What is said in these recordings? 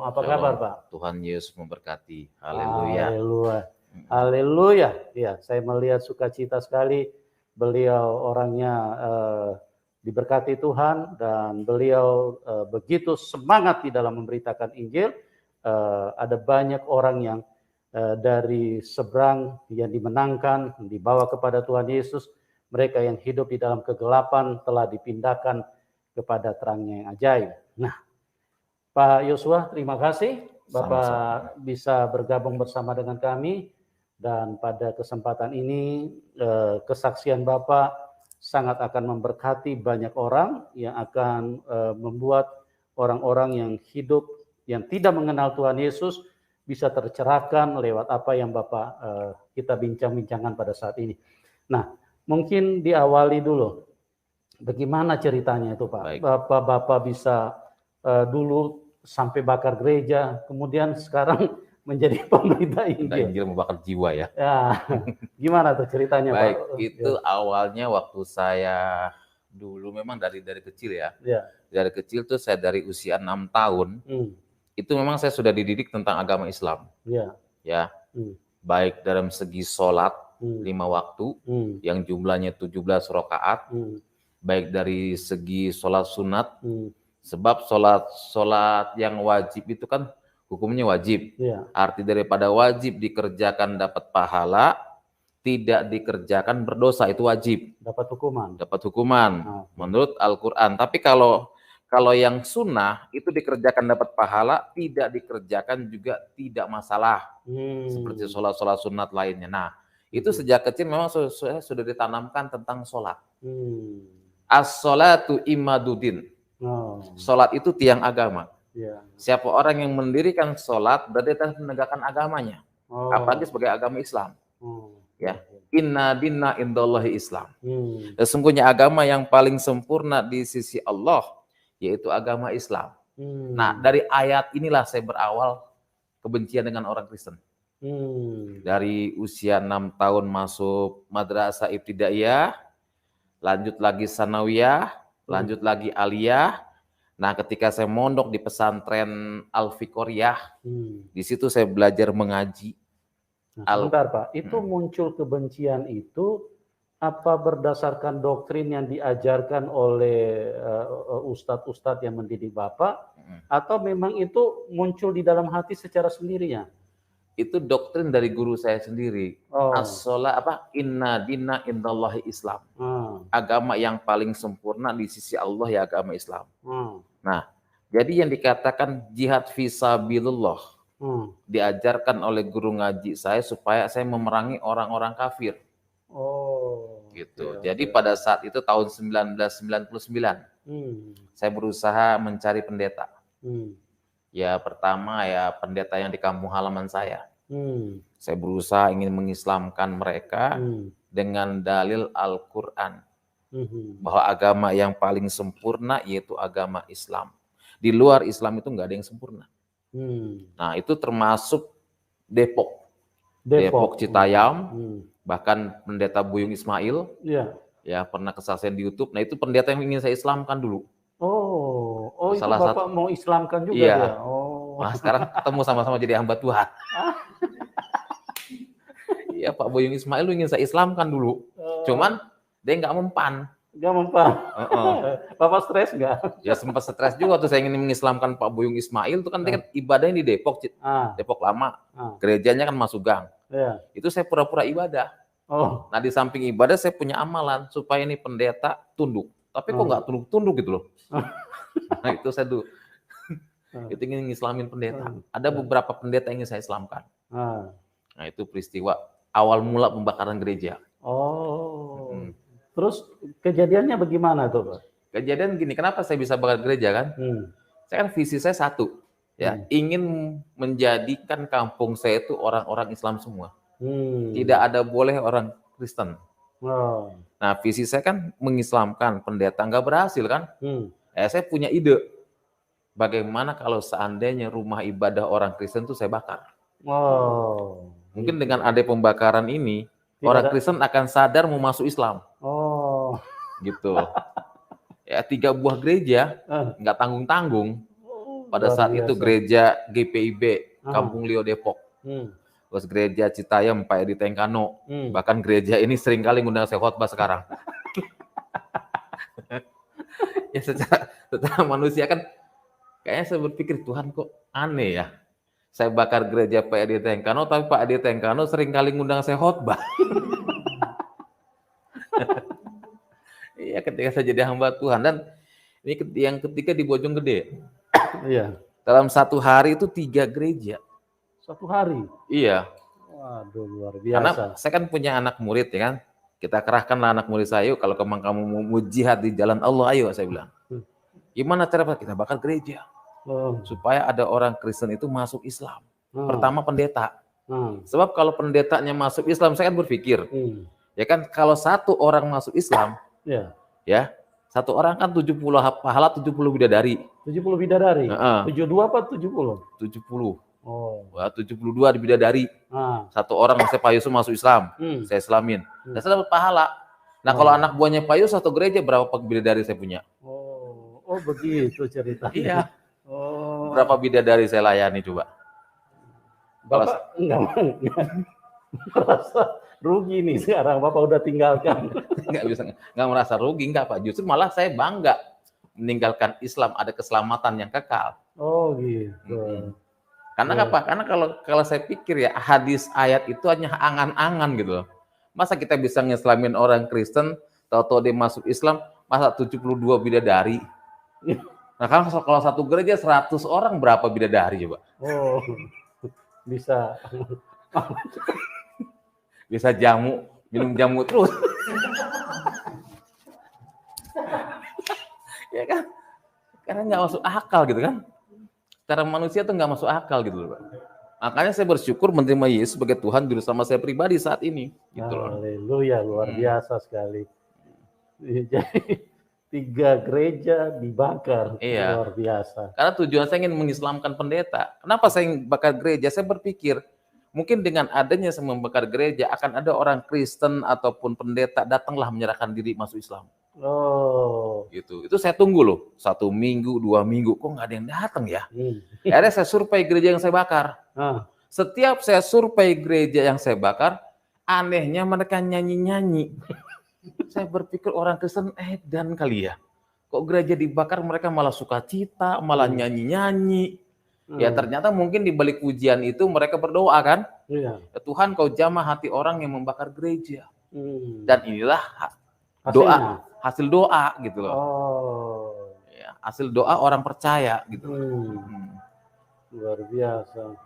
Apa kabar, Pak? Tuhan Yesus memberkati. Haleluya. Haleluya. Haleluya. Ya, saya melihat sukacita sekali beliau orangnya diberkati Tuhan dan beliau begitu semangat di dalam memberitakan Injil. Ada banyak orang yang dari seberang yang dimenangkan, dibawa kepada Tuhan Yesus. Mereka yang hidup di dalam kegelapan telah dipindahkan kepada terangnya yang ajaib. Nah, Pak Yosua, terima kasih Bapak bisa bergabung bersama dengan kami, dan pada kesempatan ini kesaksian Bapak sangat akan memberkati banyak orang yang akan membuat orang-orang yang hidup yang tidak mengenal Tuhan Yesus bisa tercerahkan lewat apa yang Bapak kita bincang-bincangkan pada saat ini. Nah, mungkin diawali dulu. Bagaimana ceritanya itu, Pak? Bapak bisa dulu sampai bakar gereja, kemudian sekarang menjadi pemberita Injil. Injil membakar jiwa ya. Ya, gimana tuh ceritanya, Baik, Pak? itu awalnya waktu saya dulu memang dari kecil ya. Dari kecil tuh saya dari usia 6 tahun, itu memang saya sudah dididik tentang agama Islam. Ya. Baik dalam segi sholat 5 waktu yang jumlahnya 17 rakaat. Baik dari segi sholat sunat, sebab sholat yang wajib itu kan hukumnya wajib. Arti daripada wajib dikerjakan dapat pahala, tidak dikerjakan berdosa, itu wajib. Dapat hukuman menurut Al-Quran. Tapi kalau yang sunnah itu dikerjakan dapat pahala, tidak dikerjakan juga tidak masalah. Seperti sholat sunat lainnya. Nah, itu sejak kecil memang sudah ditanamkan tentang sholat. As-sholatu imaduddin. Sholat itu tiang agama. Siapa orang yang mendirikan sholat berarti telah menegakkan agamanya. Apalagi sebagai agama Islam. Ya, inna dinna indallahi Islam. Sesungguhnya agama yang paling sempurna di sisi Allah yaitu agama Islam. Nah, dari ayat inilah saya berawal kebencian dengan orang Kristen. Dari usia 6 tahun masuk madrasah ibtidaiyah, lanjut lagi sanawiyah, lanjut lagi aliyah. Nah, ketika saya mondok di pesantren Al-Fiqoriyah, di situ saya belajar mengaji. Nah, sebentar Pak, itu muncul kebencian itu apa berdasarkan doktrin yang diajarkan oleh ustadz-ustadz yang mendidik Bapak, atau memang itu muncul di dalam hati secara sendirinya? Itu doktrin dari guru saya sendiri. As-sholat inna dinna indallahi Islam. Agama yang paling sempurna di sisi Allah ya agama Islam. Nah, jadi yang dikatakan jihad fisabilillah diajarkan oleh guru ngaji saya supaya saya memerangi orang-orang kafir. Gitu. Jadi pada saat itu tahun 1999 saya berusaha mencari pendeta. Ya pertama ya pendeta yang di kampung halaman saya. Saya berusaha ingin mengislamkan mereka dengan dalil Al-Quran. Bahwa agama yang paling sempurna yaitu agama Islam. Di luar Islam itu nggak ada yang sempurna. Nah itu termasuk Depok Citayam, bahkan pendeta Buyung Ismail, ya pernah kesaksian di YouTube. Nah itu pendeta yang ingin saya islamkan dulu. Itu Bapak mau islamkan juga ya? Nah sekarang ketemu sama-sama jadi hamba Tuhan. Iya Pak Buyung Ismail ingin saya islamkan dulu, cuman dia nggak mempan. Bapak stres nggak? Ya sempat stres juga tuh saya ingin mengislamkan Pak Buyung Ismail itu kan dia kan ibadahnya di Depok, Depok lama, gerejanya kan masuk gang. Itu saya pura-pura ibadah. Nah di samping ibadah saya punya amalan supaya ini pendeta tunduk. Tapi kok nggak tunduk-tunduk gitu loh. Nah itu saya tuh itu ingin ngislamin pendeta. Ada beberapa pendeta yang ingin saya islamkan. Nah itu peristiwa awal mula pembakaran gereja. Terus kejadiannya bagaimana tuh Pak? Kejadian gini, kenapa saya bisa bakar gereja kan? Saya kan visi saya satu, ya ingin menjadikan kampung saya itu orang-orang Islam semua. Tidak ada boleh orang Kristen. Nah visi saya kan mengislamkan pendeta, nggak berhasil kan? Saya punya ide, bagaimana kalau seandainya rumah ibadah orang Kristen itu saya bakar? Mungkin dengan ada pembakaran ini, orang Kristen akan sadar mau masuk Islam. Gitu. Ya 3 buah gereja, nggak tanggung-tanggung. Pada saat itu gereja GPIB, Kampung Lio Depok. Terus gereja Citayam, Pak Edi Tengkano. Bahkan gereja ini sering kali ngundang saya khotbah sekarang. Ya secara manusia kan, kayaknya saya berpikir, Tuhan kok aneh ya. Saya bakar gereja Pak Edi Tengkano, tapi Pak Edi Tengkano sering kali ngundang saya khotbah. Iya, ketika saya jadi hamba Tuhan. Dan ini yang ketiga di Bojonggede. Iya. Dalam satu hari itu 3 gereja. Satu hari? Iya. Waduh, luar biasa. Karena saya kan punya anak murid ya kan. Kita kerahkanlah anak murid saya, yuk kalau kamu mau jihad di jalan Allah, ayo saya bilang. Gimana cara kita bakar gereja? Supaya ada orang Kristen itu masuk Islam. Pertama pendeta. Sebab kalau pendetanya masuk Islam, saya kan berpikir, ya kan kalau satu orang masuk Islam, ya satu orang kan 70 pahala 70 bidadari. 70 bidadari? 72 apa 70? 70. Oh. 72 di bidadari. Satu orang saya Pak Yusuf masuk Islam, saya Islamin. Dan saya dapat pahala. Nah kalau anak buahnya Pak Yusuf satu gereja, berapa bidadari saya punya? Oh begitu ceritanya. Iya. Berapa bidadari saya layani coba? Bapak enggak merasa rugi nih sekarang, Bapak udah tinggalkan. Enggak merasa rugi, enggak Pak. Justru malah saya bangga meninggalkan Islam, ada keselamatan yang kekal. Oh gitu. Karena apa? Karena kalau saya pikir ya, hadis ayat itu hanya angan-angan gitu loh. Masa kita bisa ngislamin orang Kristen, tahu-tahu dia masuk Islam, masa 72 bidadari? Nah kalau satu gereja 100 orang, berapa bidadari coba? Oh, bisa. Bisa jamu, minum jamu terus. Ya kan? Karena nggak masuk akal gitu kan. Secara manusia tuh nggak masuk akal gitu loh, Pak. Makanya saya bersyukur menerima Yesus sebagai Tuhan juru selamat saya pribadi saat ini. Gitu loh. Haleluya, luar biasa sekali. Jadi 3 gereja dibakar, luar biasa. Karena tujuan saya ingin mengislamkan pendeta. Kenapa saya ingin bakar gereja? Saya berpikir, mungkin dengan adanya saya membakar gereja, akan ada orang Kristen ataupun pendeta datanglah menyerahkan diri masuk Islam. Oh, gitu. Itu saya tunggu loh, 1 minggu, 2 minggu, kok nggak ada yang datang ya? Akhirnya saya survei gereja yang saya bakar. Setiap saya survei gereja yang saya bakar, anehnya mereka nyanyi-nyanyi. Saya berpikir orang Kristen edan kali ya. Kok gereja dibakar mereka malah sukacita, malah nyanyi-nyanyi. Ya ternyata mungkin di balik pujian itu mereka berdoa kan? Ya, Tuhan kau jamah hati orang yang membakar gereja. Dan inilah doa. Hasil doa gitu loh. Ya, hasil doa orang percaya gitu. Luar biasa.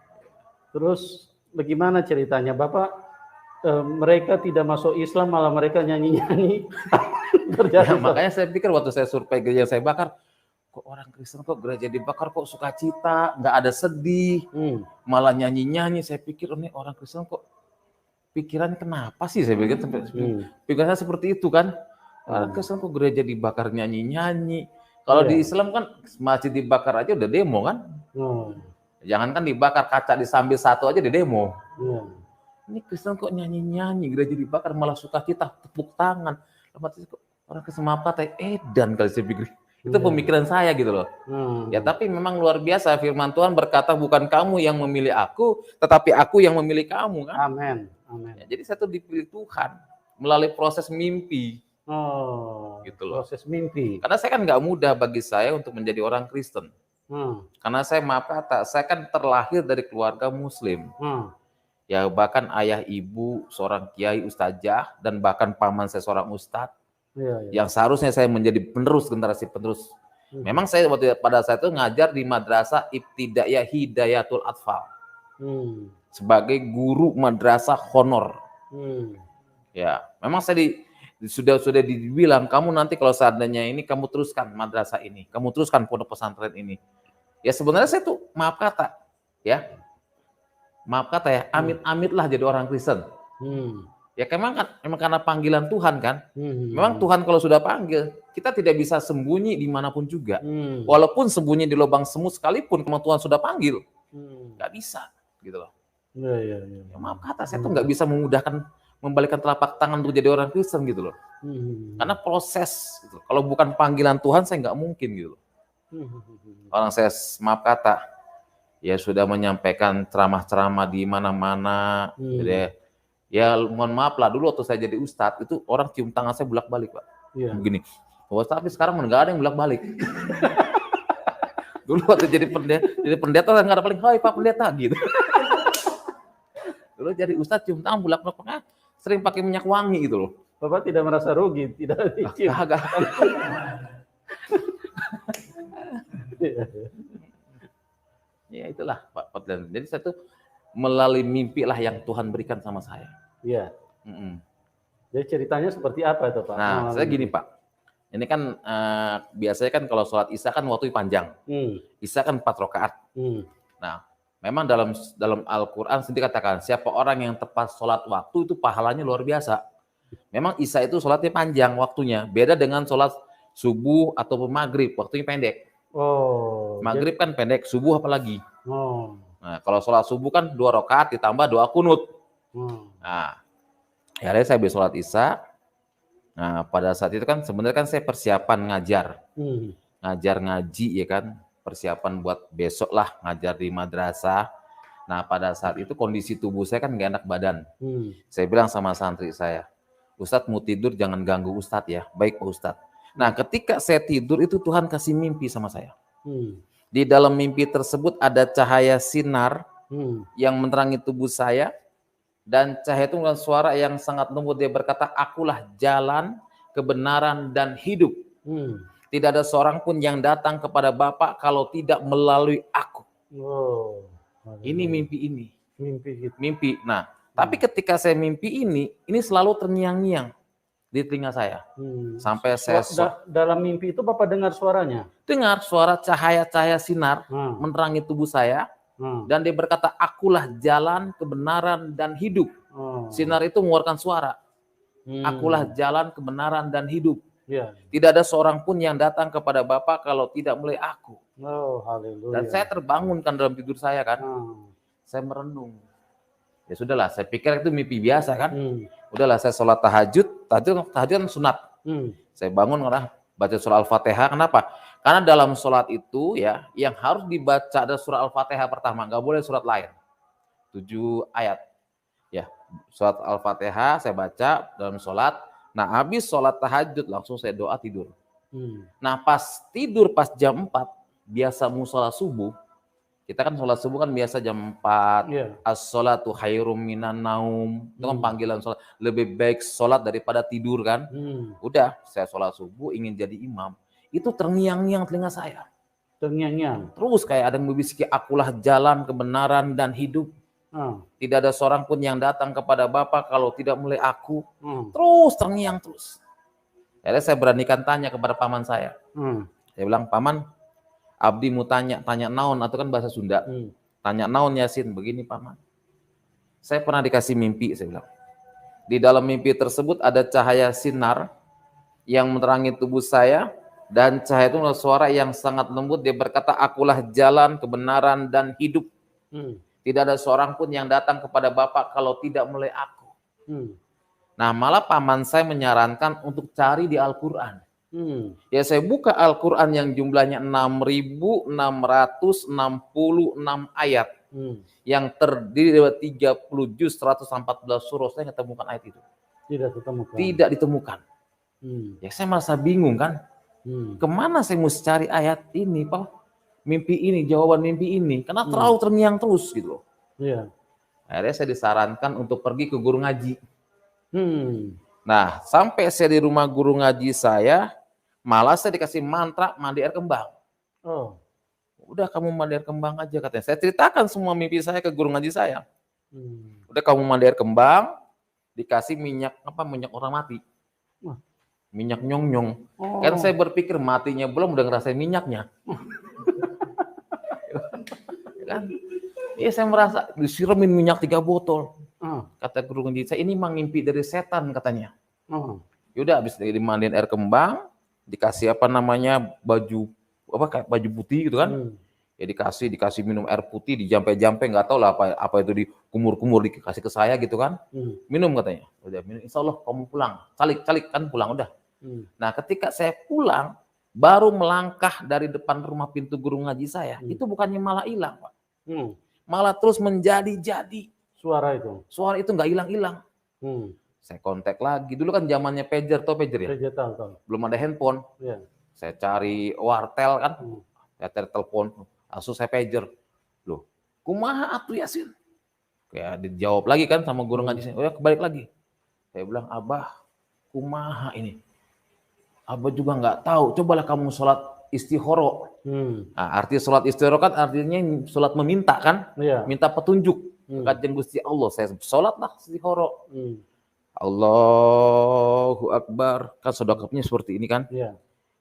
Terus bagaimana ceritanya Bapak? Mereka tidak masuk Islam malah mereka nyanyi-nyanyi. Ya, makanya saya pikir waktu saya survei gereja saya bakar, kok orang Kristen kok gereja dibakar kok sukacita, nggak ada sedih, malah nyanyi-nyanyi. Saya pikir ini orang Kristen kok pikiran kenapa sih, saya pikir pikirannya seperti itu kan. Orang Kristen kok gereja dibakar nyanyi-nyanyi. Kalau di Islam kan masjid dibakar aja udah demo kan. Jangan kan dibakar, kaca disambil satu aja di demo. Ini Kristen kok nyanyi-nyanyi, gereja dibakar malah sukacita, tepuk tangan. Orang Kristen maaf kata edan kali saya pikir. Itu pemikiran saya gitu loh. Ya tapi memang luar biasa, firman Tuhan berkata bukan kamu yang memilih aku, tetapi aku yang memilih kamu kan. Amin. Ya, jadi saya tuh dipilih Tuhan melalui proses mimpi. Gitu loh. Proses mimpi. Karena saya kan nggak mudah bagi saya untuk menjadi orang Kristen. Karena saya maaf kata, saya kan terlahir dari keluarga Muslim. Ya bahkan ayah ibu seorang kiai ustazah dan bahkan paman saya seorang ustadz. Yang seharusnya saya menjadi penerus, generasi penerus. Memang saya pada saat itu ngajar di madrasah Ibtidaiyah Hidayatul Atfal. Sebagai guru madrasah honor. Ya, memang saya sudah dibilang kamu nanti kalau seandainya ini kamu teruskan madrasah ini, kamu teruskan pondok pesantren ini. Ya sebenarnya saya tuh maaf kata ya, amit-amit lah jadi orang Kristen. Ya memang karena panggilan Tuhan kan. Memang Tuhan kalau sudah panggil, kita tidak bisa sembunyi dimanapun juga. Walaupun sembunyi di lubang semut sekalipun, kalau Tuhan sudah panggil, nggak bisa gitu loh. Ya, maaf kata, saya tuh nggak bisa memudahkan membalikkan telapak tangan untuk jadi orang Kristen gitu loh. Karena proses gitu. Kalau bukan panggilan Tuhan saya nggak mungkin gitu loh. Orang saya, maaf kata, ya sudah menyampaikan ceramah-ceramah di mana-mana. Jadi, ya mohon maaf lah, dulu waktu saya jadi ustadz, itu orang cium tangan saya bolak-balik, Pak. Begini. Tapi sekarang nggak ada yang bolak-balik. Dulu waktu jadi pendeta nggak ada paling, hai Pak Pendeta gitu. Dulu jadi ustadz cium tangan bolak-balik, sering pakai minyak wangi gitu loh. Bapak tidak merasa rugi, tidak dicium? Agak. Ya itulah Pak Pendeta. Jadi saya tuh melalui mimpi lah yang Tuhan berikan sama saya. Iya. Jadi ceritanya seperti apa itu Pak? Nah, saya gini Pak. Ini kan biasanya kan kalau sholat isya kan waktu panjang. Isya kan 4 rakaat. Nah, memang dalam Al-Quran sendiri katakan siapa orang yang tepat sholat waktu itu pahalanya luar biasa. Memang isya itu sholatnya panjang waktunya. Beda dengan sholat subuh ataupun maghrib, waktunya pendek. Maghrib kan pendek, subuh apalagi. Nah, kalau sholat subuh kan 2 rakaat ditambah doa kunut. Nah, akhirnya saya habis sholat isya. Nah, pada saat itu kan sebenarnya kan saya persiapan ngajar. Ngajar ngaji ya kan, persiapan buat besok lah ngajar di madrasah. Nah, pada saat itu kondisi tubuh saya kan nggak enak badan. Saya bilang sama santri saya, Ustadz mau tidur jangan ganggu Ustadz ya. Baik Pak Ustadz. Nah, ketika saya tidur itu Tuhan kasih mimpi sama saya. Di dalam mimpi tersebut ada cahaya sinar yang menerangi tubuh saya. Dan cahaya itu dengan suara yang sangat lembut, dia berkata, akulah jalan, kebenaran, dan hidup. Tidak ada seorang pun yang datang kepada Bapa kalau tidak melalui aku. Ini mimpi ini. Mimpi. Nah, tapi ketika saya mimpi ini selalu terngiang-ngiang di telinga saya. Sampai saya... Dalam mimpi itu Bapak dengar suaranya? Dengar suara cahaya-cahaya sinar menerangi tubuh saya. Dan dia berkata, akulah jalan, kebenaran, dan hidup. Sinar itu mengeluarkan suara. Akulah jalan, kebenaran, dan hidup. Tidak ada seorang pun yang datang kepada Bapa kalau tidak melalui aku. Dan saya terbangunkan dalam tidur saya kan. Saya merenung. Ya sudahlah, saya pikir itu mimpi biasa kan. Udahlah, saya sholat tahajud kan sunat. Saya bangun karena baca surah Al-Fatihah. Kenapa? Karena dalam sholat itu ya, yang harus dibaca ada surah Al-Fatihah pertama, nggak boleh surat lain. 7 ayat. Ya, surat Al-Fatihah saya baca dalam sholat. Nah, habis sholat tahajud langsung saya doa tidur. Nah, pas tidur pas jam 4, biasa musola subuh. Kita kan sholat subuh kan biasa jam 4. As-sholatu khairum minan naum. Itu kan panggilan sholat. Lebih baik sholat daripada tidur kan. Udah, saya sholat subuh ingin jadi imam. Itu terngiang-ngiang telinga saya. Terngiang-ngiang. Terus kayak ada yang membisiki, akulah jalan, kebenaran, dan hidup. Tidak ada seorang pun yang datang kepada Bapa kalau tidak melalui aku. Terus terngiang terus. Akhirnya saya beranikan tanya kepada paman saya. Saya bilang, Paman, abdi mau tanya naon, atau kan bahasa Sunda. Tanya naon Yasin, begini Paman. Saya pernah dikasih mimpi, saya bilang. Di dalam mimpi tersebut ada cahaya sinar yang menerangi tubuh saya. Dan cahaya itu adalah suara yang sangat lembut. Dia berkata, akulah jalan, kebenaran, dan hidup. Tidak ada seorang pun yang datang kepada Bapa kalau tidak melalui aku. Nah, malah paman saya menyarankan untuk cari di Al-Quran. Ya, saya buka Al-Quran yang jumlahnya 6.666 ayat. Yang terdiri dari 30 juz, 114 surah. Saya ketemukan ayat itu. Tidak ditemukan. Ya, saya merasa bingung kan. Kemana saya mesti cari ayat ini, Pak? Mimpi ini, jawaban mimpi ini. Karena terlalu terngiang terus gitu loh. Akhirnya saya disarankan untuk pergi ke guru ngaji. Nah, sampai saya di rumah guru ngaji saya, malah saya dikasih mantra mandi air kembang. Udah kamu mandi air kembang aja katanya. Saya ceritakan semua mimpi saya ke guru ngaji saya. Udah kamu mandi air kembang, dikasih minyak orang mati. Minyak nyong-nyong. Kan saya berpikir matinya belum udah ngerasain minyaknya. Kan? Iya, saya merasa disiramin minyak 3 botol. Kata guru ngaji saya, ini mah ngimpi dari setan katanya. Yaudah habis dimandiin air kembang, dikasih baju putih gitu kan. Ya dikasih minum air putih, dijampe-jampe, nggak tahu lah apa itu dikumur-kumur dikasih ke saya gitu kan. Minum katanya. Udah minum, insya Allah kamu pulang. Calik kan pulang udah. Nah, ketika saya pulang, baru melangkah dari depan rumah pintu guru ngaji saya, itu bukannya malah hilang, Pak. Malah terus menjadi-jadi. Suara itu nggak hilang-hilang. Saya kontak lagi. Dulu kan zamannya pager, tau pager ya? Pager, tahu. Belum ada handphone. Yeah. Saya cari wartel kan, saya cari telepon, langsung saya pager. Loh, kumaha atuh Yasin? Kayak dijawab lagi kan sama guru ngaji saya. Oh ya, balik lagi. Saya bilang, Abah, kumaha ini? Abah juga nggak tahu. Cobalah kamu sholat istikhoro. Nah, arti sholat istikhoro kan artinya sholat meminta kan? Yeah. Minta petunjuk. Kanjeng Gusti Allah. Saya sholatlah istikhoro. Allahu Akbar. Kan sedekapnya seperti ini kan? Yeah.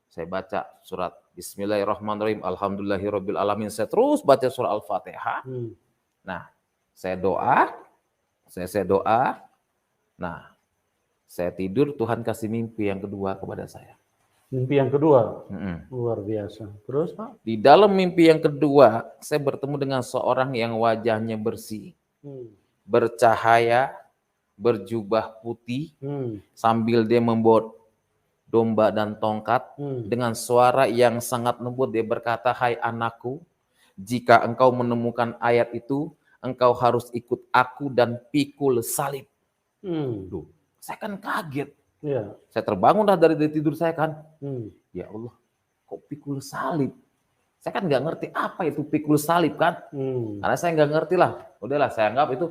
Saya baca surat Bismillahirrahmanirrahim. Alhamdulillahirabbil alamin. Saya terus baca surah Al-Fatihah. Nah, saya doa. Nah, saya tidur, Tuhan kasih mimpi yang kedua kepada saya. Mimpi yang kedua? Luar biasa. Terus Pak? Di dalam mimpi yang kedua, saya bertemu dengan seorang yang wajahnya bersih, bercahaya, berjubah putih, sambil dia membawa domba dan tongkat, dengan suara yang sangat lembut dia berkata, hai anakku, jika engkau menemukan ayat itu, engkau harus ikut aku dan pikul salib. Duh, saya kan kaget. Yeah. Saya terbangun dari tidur saya kan. Ya Allah, kok pikul salib? Saya kan nggak ngerti apa itu pikul salib kan. Karena saya nggak ngerti lah. Udahlah, saya anggap itu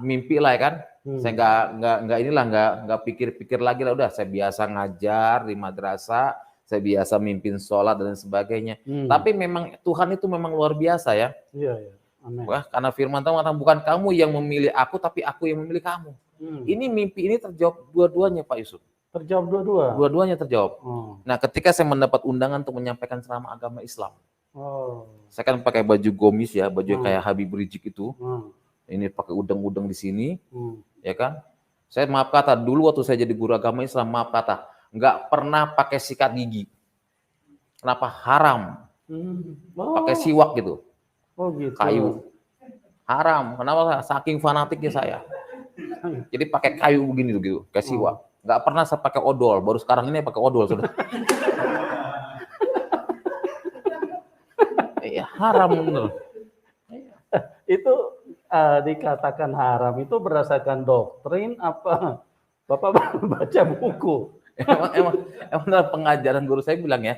mimpi lah ya kan. Saya nggak pikir-pikir lagi lah. Udah, saya biasa ngajar di madrasah, saya biasa mimpin sholat dan sebagainya. Tapi memang Tuhan itu memang luar biasa ya. Iya, iya. Amin. Wah, karena firman Tuhan mengatakan bukan kamu yang memilih aku, tapi aku yang memilih kamu. Ini mimpi ini terjawab dua-duanya Pak Yusuf. Terjawab dua-dua? Dua-duanya terjawab. Nah, ketika saya mendapat undangan untuk menyampaikan ceramah agama Islam. Saya kan pakai baju gomis ya, baju kayak Habib Rizik itu. Ini pakai udeng-udeng di sini, ya kan? Saya maaf kata, dulu waktu saya jadi guru agama Islam, maaf kata, nggak pernah pakai sikat gigi. Kenapa? Haram. Pakai siwak gitu. Gitu. Kayu. Haram. Kenapa? Saking fanatiknya saya. Jadi pakai kayu begini gitu, kayak siwak. Nggak pernah saya pakai odol, baru sekarang ini pakai odol sudah. Iya, haram bener. Itu dikatakan haram itu berdasarkan doktrin apa? Bapak baca buku. Emang dalam pengajaran guru saya bilang ya,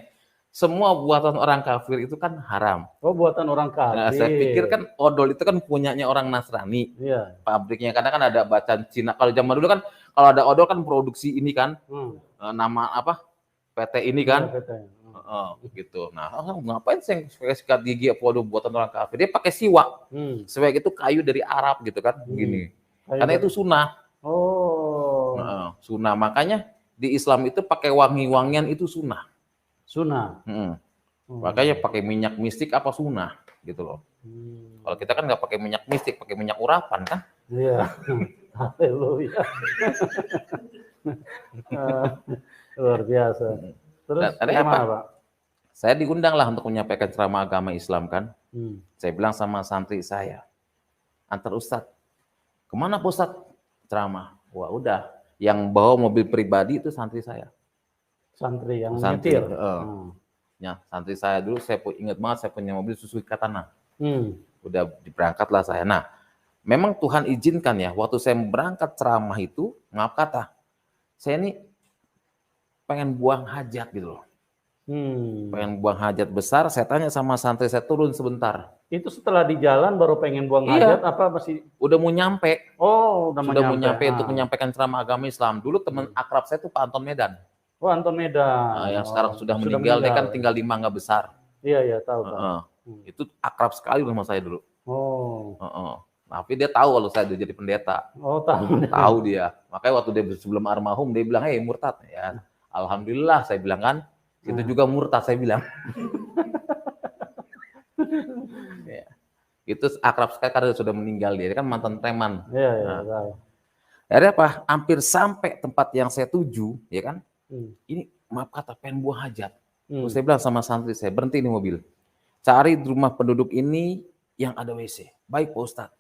semua buatan orang kafir itu kan haram. Oh, buatan orang kafir. Nah, saya pikir kan odol itu kan punyanya orang Nasrani. Iya. Pabriknya, karena kan ada bacaan Cina. Kalau zaman dulu kan, kalau ada odol kan produksi ini kan, nama apa? PT ini kan. Ya, PT. Gitu. Nah, ngapain saya sikat gigi apa odol buatan orang kafir? Dia pakai siwak. Siwak itu kayu dari Arab gitu kan, gini. Karena itu sunnah. Oh. Sunnah. Makanya di Islam itu pakai wangi-wangian itu sunnah. Sunnah. Makanya pakai minyak mistik apa sunnah gitu loh. Kalau kita kan nggak pakai minyak mistik, pakai minyak urapan kan? Iya. Haleluya. Luar biasa. Terus apa? Pak? Saya diundang lah untuk menyampaikan ceramah agama Islam kan. Saya bilang sama santri saya, antar Ustadz, kemana Pak Ustadz ceramah? Wah udah, yang bawa mobil pribadi itu santri saya. Santri yang nyetir. Ya, santri saya dulu, saya ingat banget saya punya mobil Suzuki Katana. Udah berangkatlah saya. Nah, memang Tuhan izinkan ya, waktu saya berangkat ceramah itu, maaf kata, saya ini pengen buang hajat gitu loh. Pengen buang hajat besar, saya tanya sama santri saya, turun sebentar. Itu setelah di jalan baru pengen buang hajat apa masih? Udah mau nyampe. Oh, sudah mau nyampe untuk menyampaikan ceramah agama Islam. Dulu teman akrab saya tuh Pak Anton Medan. Oh, Anton Medan. Nah, yang sekarang sudah meninggal, dia kan tinggal di Mangga Besar. Iya, tahu Pak. Itu akrab sekali rumah saya dulu. Tapi dia tahu kalau saya udah jadi pendeta. Oh, tahu. Tahu dia. Makanya waktu dia sebelum almarhum, dia bilang, "Hei murtad." Ya, alhamdulillah saya bilang kan. Itu juga murtad saya bilang. Ya. Itu akrab sekali karena sudah meninggal dia kan mantan preman. Iya, tahu. Akhirnya apa? Hampir sampai tempat yang saya tuju, ya kan? Ini maaf kata pengen buang hajat. Saya bilang sama santri saya, berhenti ini mobil. Cari di rumah penduduk ini yang ada WC. Baik Pak Ustadz.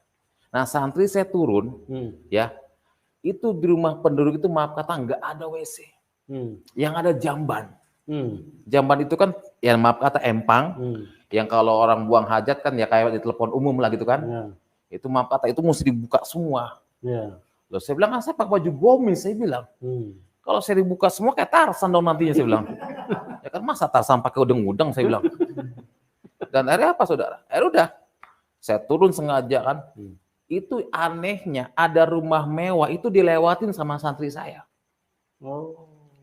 Nah santri saya turun, ya, itu di rumah penduduk itu maaf kata nggak ada WC. Yang ada jamban. Jamban itu kan, ya maaf kata empang, yang kalau orang buang hajat kan ya kayak di telepon umum lah gitu kan. Itu maaf kata, itu mesti dibuka semua. Loh, saya bilang, saya pakai baju gomis, saya bilang. Kalau saya dibuka semua kayak Tarsan dong nantinya, saya bilang. Ya kan masa Tarsan pakai udeng-udeng, saya bilang. Dan akhirnya apa saudara? Akhirnya udah, saya turun sengaja kan. Itu anehnya, ada rumah mewah itu dilewatin sama santri saya.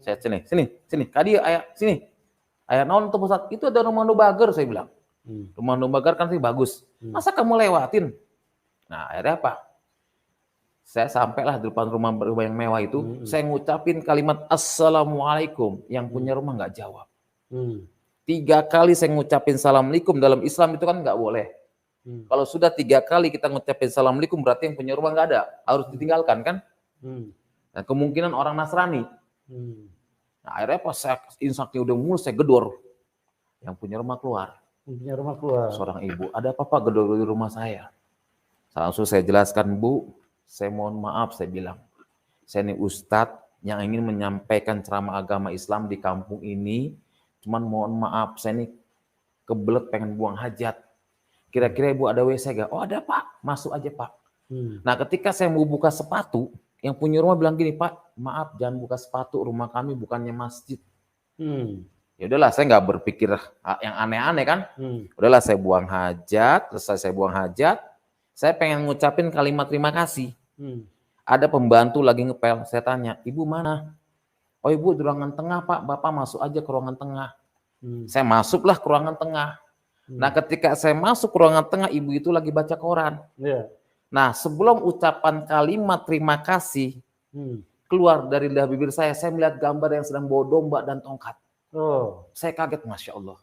Saya sini, kadi ayah sini. Ayah naon tuh Ustaz? Itu ada rumah nubager, saya bilang. Rumah nubager kan sih bagus. Masa kamu lewatin? Nah, akhirnya apa? Saya sampailah di depan rumah yang mewah itu, saya ngucapin kalimat Assalamualaikum, yang punya rumah nggak jawab. 3 kali saya ngucapin Assalamualaikum, dalam Islam itu kan nggak boleh. Kalau sudah 3 kali kita ngucapin Assalamualaikum, berarti yang punya rumah nggak ada, harus ditinggalkan kan? Nah, kemungkinan orang Nasrani. Nah, akhirnya pas saya insaknya udah mulai, saya gedor. Yang punya rumah keluar. Seorang ibu, ada apa Pak gedor di rumah saya? Langsung saya jelaskan, Bu, saya mohon maaf, saya bilang. Saya ini Ustadz yang ingin menyampaikan ceramah agama Islam di kampung ini. Cuman mohon maaf, saya ini kebelet pengen buang hajat. Kira-kira Ibu ada WC gak? Oh ada Pak, masuk aja Pak. Nah ketika saya mau buka sepatu, yang punya rumah bilang gini, Pak, maaf jangan buka sepatu, rumah kami bukannya masjid. Ya udahlah, saya nggak berpikir yang aneh-aneh kan. Udahlah saya buang hajat, selesai saya buang hajat, saya pengen ngucapin kalimat terima kasih. Ada pembantu lagi ngepel, saya tanya, Ibu mana? Oh Ibu di ruangan tengah Pak, Bapak masuk aja ke ruangan tengah. Saya masuklah ke ruangan tengah. Nah ketika saya masuk ke ruangan tengah, ibu itu lagi baca koran. Nah sebelum ucapan kalimat terima kasih keluar dari lidah bibir saya melihat gambar yang sedang bawa domba dan tongkat. Saya kaget, Masya Allah.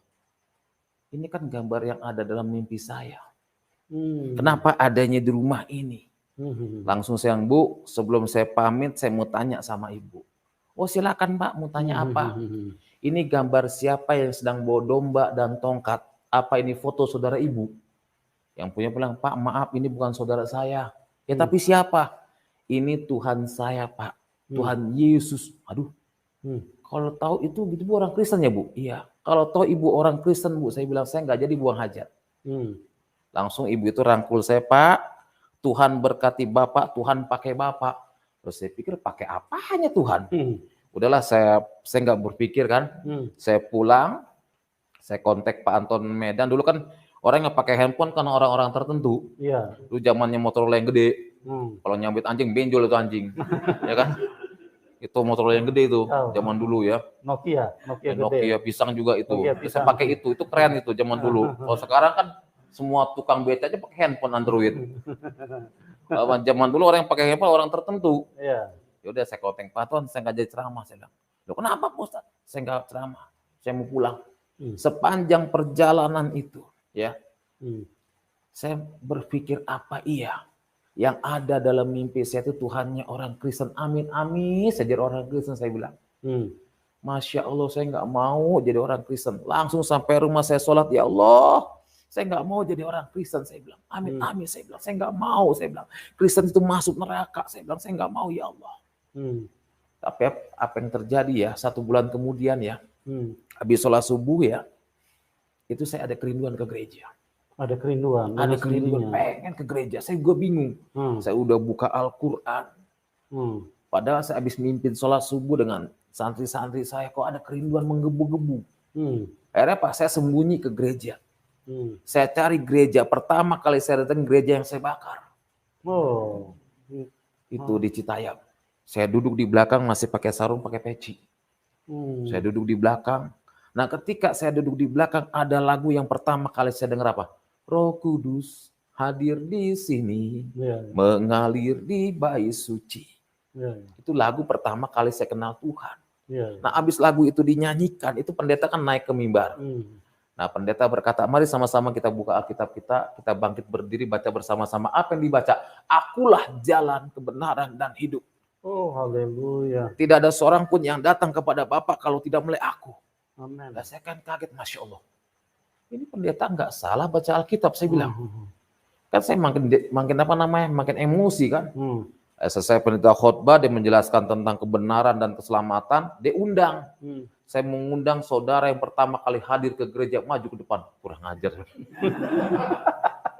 Ini kan gambar yang ada dalam mimpi saya. Kenapa adanya di rumah ini? Langsung saya, Bu, sebelum saya pamit, saya mau tanya sama ibu. Oh silakan Pak, mau tanya apa? Ini gambar siapa yang sedang bawa domba dan tongkat? Apa ini foto saudara ibu? Yang punya bilang, Pak maaf ini bukan saudara saya. Ya tapi siapa? Ini Tuhan saya Pak. Tuhan Yesus. Aduh. Kalau tahu itu gitu Bu orang Kristen ya Bu? Iya. Kalau tahu ibu orang Kristen Bu, saya bilang saya nggak jadi buang hajat. Langsung ibu itu rangkul saya, Pak. Tuhan berkati Bapak, Tuhan pakai Bapak. Terus saya pikir pakai apanya Tuhan? Udahlah saya nggak berpikir kan. Saya pulang. Saya kontak Pak Anton Medan, dulu kan orang yang pakai handphone kan orang-orang tertentu. Dulu zamannya Motorola yang gede. Kalau nyambit anjing, benjol itu anjing. Ya kan? Itu Motorola yang gede itu, zaman dulu ya. Nokia pisang juga itu. Saya pakai itu keren itu zaman dulu. Kalau sekarang kan semua tukang beca aja pakai handphone Android. Zaman dulu orang yang pakai handphone orang tertentu. Ya udah saya kontak Pak Anton, saya nggak jadi ceramah. Saya bilang, loh kenapa Pak Ustaz? Saya nggak ceramah, saya mau pulang. Sepanjang perjalanan itu ya saya berpikir apa iya yang ada dalam mimpi saya itu Tuhannya orang Kristen, amin saya jadi orang Kristen, saya bilang Masya Allah saya nggak mau jadi orang Kristen. Langsung sampai rumah saya sholat, ya Allah saya nggak mau jadi orang Kristen, saya bilang amin saya bilang saya nggak mau, saya bilang Kristen itu masuk neraka, saya bilang saya nggak mau ya Allah. Tapi apa yang terjadi ya 1 bulan kemudian ya, habis sholat subuh ya, itu saya ada kerinduan ke gereja. Ada kerinduan pengen ke gereja. Saya juga bingung. Saya udah buka Al-Quran. Padahal saya habis mimpin sholat subuh dengan santri-santri saya, kok ada kerinduan menggebu-gebu. Akhirnya Pak, saya sembunyi ke gereja. Saya cari gereja. Pertama kali saya datang gereja yang saya bakar. Itu di Citayam. Saya duduk di belakang masih pakai sarung, pakai peci. Saya duduk di belakang. Nah ketika saya duduk di belakang ada lagu yang pertama kali saya dengar apa? Roh Kudus hadir di sini, mengalir di bait suci. Itu lagu pertama kali saya kenal Tuhan. Nah habis lagu itu dinyanyikan, itu pendeta kan naik ke mimbar. Nah pendeta berkata, mari sama-sama kita buka Alkitab kita bangkit berdiri baca bersama-sama. Apa yang dibaca? Akulah jalan, kebenaran, dan hidup. Oh haleluya. Tidak ada seorang pun yang datang kepada Bapa kalau tidak melalui aku. Amin. Nah, saya kan kaget, Masya Allah. Ini pendeta nggak salah baca Alkitab, saya bilang. Kan saya makin emosi kan. Selesai pendeta khotbah, dia menjelaskan tentang kebenaran dan keselamatan, dia undang. Saya mengundang saudara yang pertama kali hadir ke gereja, maju ke depan. Kurang ajar.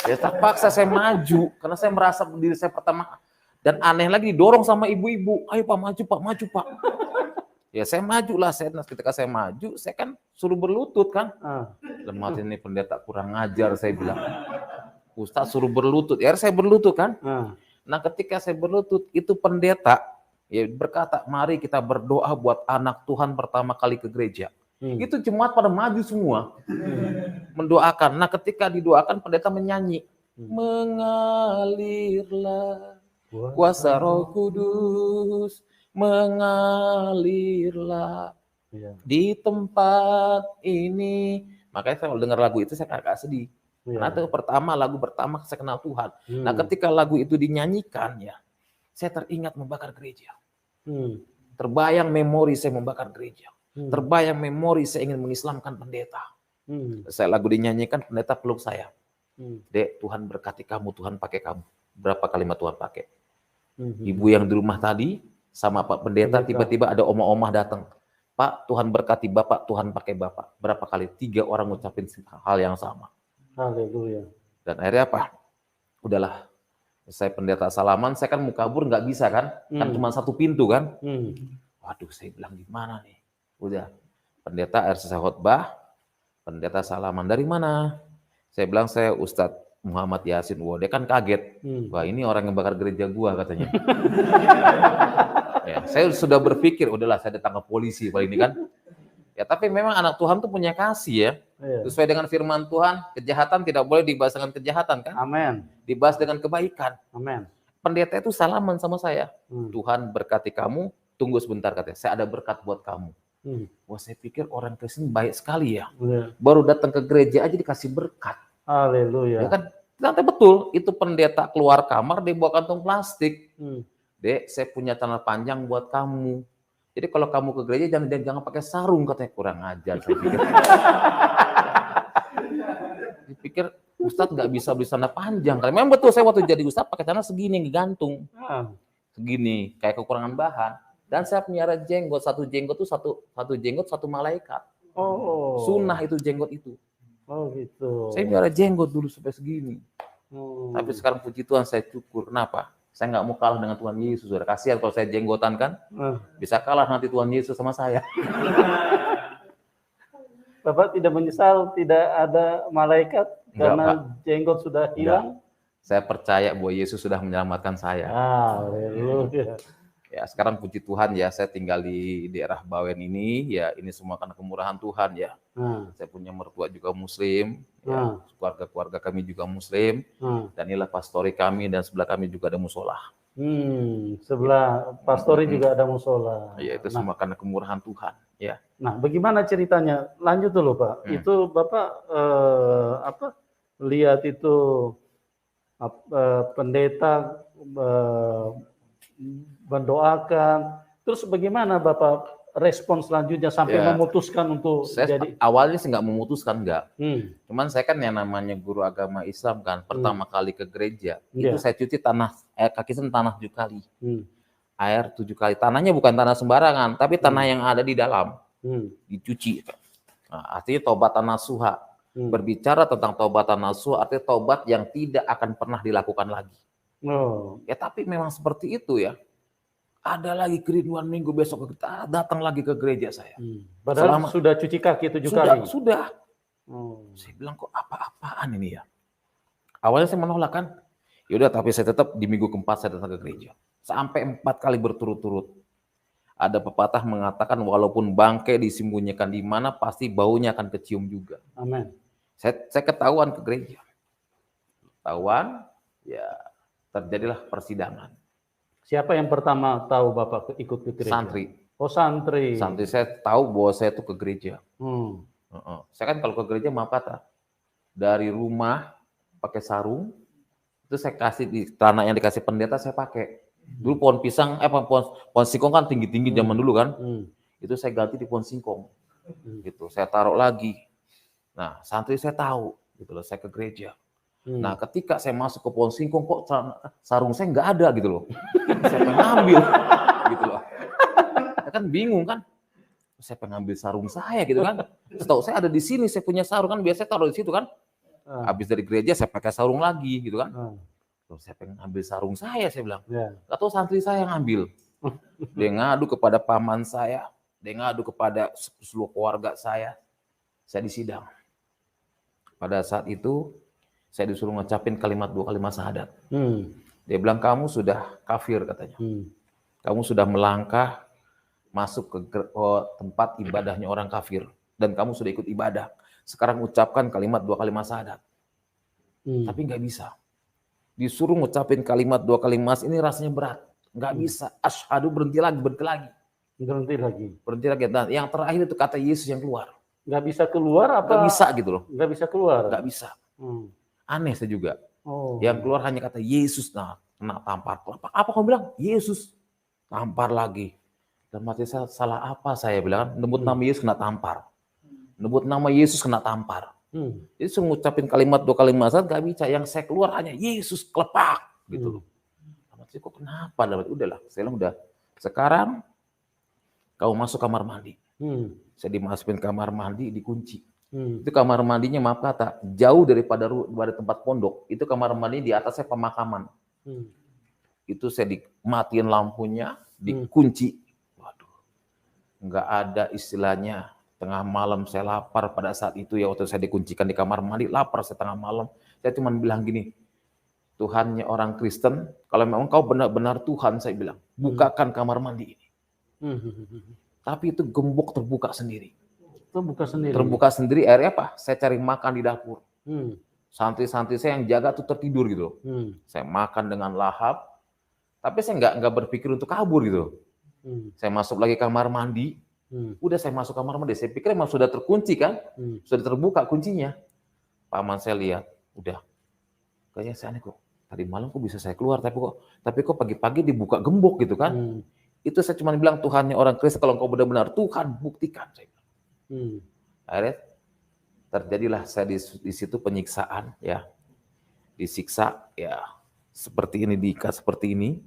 Ya terpaksa saya maju, karena saya merasa diri saya pertama. Dan aneh lagi, didorong sama ibu-ibu. Ayo Pak, maju Pak. Ya saya majulah, ketika saya maju, saya kan suruh berlutut kan. Lemah ini pendeta kurang ajar, saya bilang. Ustaz suruh berlutut, ya saya berlutut kan. Nah ketika saya berlutut, itu pendeta ya berkata, mari kita berdoa buat anak Tuhan pertama kali ke gereja. Itu jemaat pada maju semua. Mendoakan. Nah ketika didoakan, pendeta menyanyi. Mengalirlah kuasa Roh Kudus, mengalirlah di tempat ini. Makanya saya dengar lagu itu, saya agak sedih. Karena itu lagu pertama saya kenal Tuhan. Nah ketika lagu itu dinyanyikan ya, saya teringat membakar gereja. Terbayang memori saya membakar gereja. Terbayang memori saya ingin mengislamkan pendeta. Saya lagu dinyanyikan, pendeta peluk saya. Dek, Tuhan berkati kamu, Tuhan pakai kamu. Berapa kalimat Tuhan pakai? Ibu yang di rumah tadi sama Pak Pendeta, tiba-tiba ada omah-omah datang. Pak, Tuhan berkati Bapak, Tuhan pakai Bapak. Berapa kali? 3 orang ngucapin hal yang sama. Haleluya. Dan akhirnya apa? Udahlah, saya pendeta salaman, saya kan mau kabur nggak bisa kan? Kan cuma 1 pintu kan? Waduh, saya bilang gimana nih? Udah, pendeta air selesai khotbah, pendeta salaman, dari mana? Saya bilang saya Ustadz Muhammad Yasin. Wah, dia kan kaget. Wah, ini orang yang bakar gereja gua katanya. Ya, saya sudah berpikir, udahlah saya datang ke polisi paling ini kan. Ya, tapi memang anak Tuhan tuh punya kasih ya. Sesuai dengan firman Tuhan, kejahatan tidak boleh dibahas dengan kejahatan kan? Amin. Dibahas dengan kebaikan. Amin. Pendeta itu salaman sama saya. Tuhan berkati kamu, tunggu sebentar katanya. Saya ada berkat buat kamu. Wah, saya pikir orang Kristen baik sekali ya. Baru datang ke gereja aja dikasih berkat. Haleluya. Ya kan? Ternyata betul, itu pendeta keluar kamar, dia bawa kantong plastik. Dek, saya punya celana panjang buat kamu. Jadi kalau kamu ke gereja jangan pakai sarung, katanya. Kurang ajar, saya pikir. Dipikir Ustadz nggak bisa beli celana panjang. Karena memang betul, saya waktu jadi Ustadz pakai celana segini digantung. Segini, kayak kekurangan bahan. Dan saya pelihara jenggot, satu jenggot itu satu jenggot satu malaikat. Sunnah itu jenggot itu. Oh gitu. Saya pelihara jenggot dulu sampai segini. Tapi sekarang puji Tuhan saya cukur. Kenapa? Saya nggak mau kalah dengan Tuhan Yesus. Sudah kasihan kalau saya jenggotan kan. Bisa kalah nanti Tuhan Yesus sama saya. Bapak tidak menyesal tidak ada malaikat karena jenggot sudah hilang? Saya percaya bahwa Yesus sudah menyelamatkan saya. Haleluya. Ya, sekarang puji Tuhan ya, saya tinggal di daerah Bawen ini, ya ini semua karena kemurahan Tuhan ya. Saya punya mertua juga Muslim, ya, keluarga kami juga Muslim, dan inilah pastori kami dan sebelah kami juga ada musola. Sebelah pastori juga ada musola. Ya, itu semua karena kemurahan Tuhan. Ya. Nah, bagaimana ceritanya? Lanjut dulu Pak. Itu Bapak lihat itu pendeta mendoakan, terus bagaimana Bapak respon selanjutnya sampai memutuskan untuk jadi? Awalnya sih nggak memutuskan, nggak. Cuman saya kan yang namanya guru agama Islam kan, pertama kali ke gereja, itu saya cuci kaki saya tanah 7 kali. Air 7 kali. Tanahnya bukan tanah sembarangan, tapi tanah yang ada di dalam. Dicuci. Nah, artinya taubatan nasuha. Berbicara tentang taubatan nasuha, artinya taubat yang tidak akan pernah dilakukan lagi. Ya tapi memang seperti itu ya. Ada lagi kerinduan minggu besok kita datang lagi ke gereja saya. Padahal sudah cuci kaki 7 kali. Sudah. Saya bilang kok apa-apaan ini ya. Awalnya saya menolak kan. Yaudah tapi saya tetap di minggu keempat saya datang ke gereja. Sampai 4 kali berturut-turut. Ada pepatah mengatakan walaupun bangkai disembunyikan di mana pasti baunya akan kecium juga. Amin. Saya ketahuan ke gereja. Ketahuan ya. Terjadilah persidangan. Siapa yang pertama tahu Bapak ikut ke gereja? Santri. Oh santri. Santri saya tahu bahwa saya itu ke gereja. Saya kan kalau ke gereja maaf kata, dari rumah pakai sarung, itu saya kasih di tanah yang dikasih pendeta saya pakai. Dulu pohon pisang, pohon singkong kan tinggi-tinggi zaman dulu kan. Itu saya ganti di pohon singkong. Gitu, saya taruh lagi. Nah santri saya tahu, gitu loh, saya ke gereja. Nah, ketika saya masuk ke pohon singkong, kok sarung saya nggak ada gitu loh. Saya pengen ngambil, gitu loh. Saya kan bingung kan, saya pengen ngambil sarung saya gitu kan. Setahu saya ada di sini, saya punya sarung kan, biasanya taruh di situ kan. Habis dari gereja saya pakai sarung lagi gitu kan. Terus saya pengen ngambil sarung saya bilang. Gak tahu santri saya yang ngambil. Dia ngadu kepada paman saya, dia ngadu kepada seluruh keluarga saya disidang. Pada saat itu, saya disuruh ngucapin dua kalimat syahadat. Dia bilang, kamu sudah kafir katanya. Kamu sudah melangkah masuk ke tempat ibadahnya orang kafir. Dan kamu sudah ikut ibadah. Sekarang ucapkan dua kalimat syahadat. Tapi nggak bisa. Disuruh ngucapin dua kalimat ini rasanya berat. Nggak bisa. Asyhadu berhenti lagi. Berhenti lagi. Dan yang terakhir itu kata Yesus yang keluar. Nggak bisa keluar apa? Nggak bisa gitu loh. Nggak bisa keluar? Nggak bisa. Aneh saya juga. Yang keluar hanya kata Yesus. Nah, kena tampar. Apa kamu bilang? Yesus. Tampar lagi. Dan mati saya, salah apa saya bilang? Nebut nama Yesus kena tampar. Nebut nama Yesus kena tampar. Jadi suruh ngucapin dua kalimat syahadat nggak bisa. Yang saya keluar hanya Yesus, klepak gitu loh. Mati kok kenapa? Udahlah, saya bilang udah. Sekarang kau masuk kamar mandi. Saya dimasukin kamar mandi, dikunci. Itu kamar mandinya, maaf kata, jauh daripada tempat pondok. Itu kamar mandi di atasnya pemakaman. Itu saya dimatiin lampunya, dikunci. Waduh, nggak ada istilahnya. Tengah malam saya lapar pada saat itu ya, waktu saya dikuncikan di kamar mandi, lapar saya tengah malam. Saya cuma bilang gini, Tuhannya orang Kristen, kalau memang kau benar-benar Tuhan, saya bilang, bukakan kamar mandi ini. Tapi itu gembok terbuka sendiri. Terbuka sendiri, akhirnya apa? Saya cari makan di dapur. Santri-santri saya yang jaga tuh tertidur gitu. Saya makan dengan lahap, tapi saya nggak berpikir untuk kabur gitu. Saya masuk lagi kamar mandi. Udah saya masuk kamar mandi, saya pikir emang sudah terkunci kan, sudah terbuka kuncinya. Paman saya lihat, udah, kayaknya saya aneh kok. Tadi malam kok bisa saya keluar, tapi kok pagi-pagi dibuka gembok gitu kan? Itu saya cuma bilang Tuhannya orang Kristen, kalau engkau benar-benar Tuhan, buktikan. Saya bilang. Akhirnya terjadilah saya di situ penyiksaan, ya, disiksa, ya. Seperti ini, diikat seperti ini,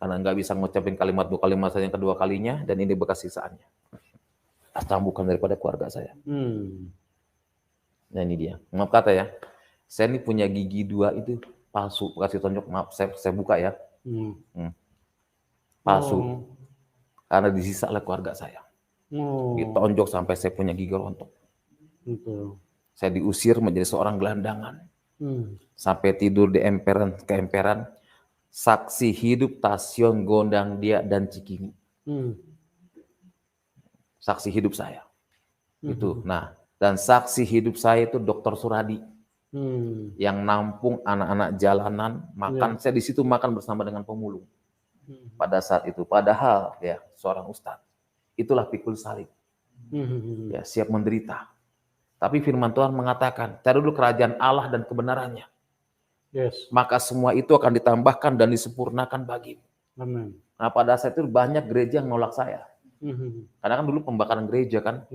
karena nggak bisa ngucapin dua kalimat saya yang kedua kalinya, dan ini bekas siksaannya. Cambukan daripada keluarga saya. Nah ini dia, maaf kata ya, saya ini punya gigi 2 itu palsu, kasih tonjok, maaf saya buka ya, palsu, karena disiksa oleh keluarga saya, ditonjok sampai saya punya gigi rontok. Saya diusir menjadi seorang gelandangan. Sampai tidur di keemperan, saksi hidup Stasiun Gondang Dia dan Cikini. Saksi hidup saya. Itu. Nah, dan saksi hidup saya itu Dr. Suradi. Yang nampung anak-anak jalanan, makan. Saya di situ makan bersama dengan pemulung. Pada saat itu, padahal ya seorang ustadz. Itulah pikul salib. Ya, siap menderita. Tapi firman Tuhan mengatakan, cari dulu kerajaan Allah dan kebenarannya. Maka semua itu akan ditambahkan dan disempurnakan bagimu. Nah pada saat itu banyak gereja yang nolak saya. Karena kan dulu pembakaran gereja kan.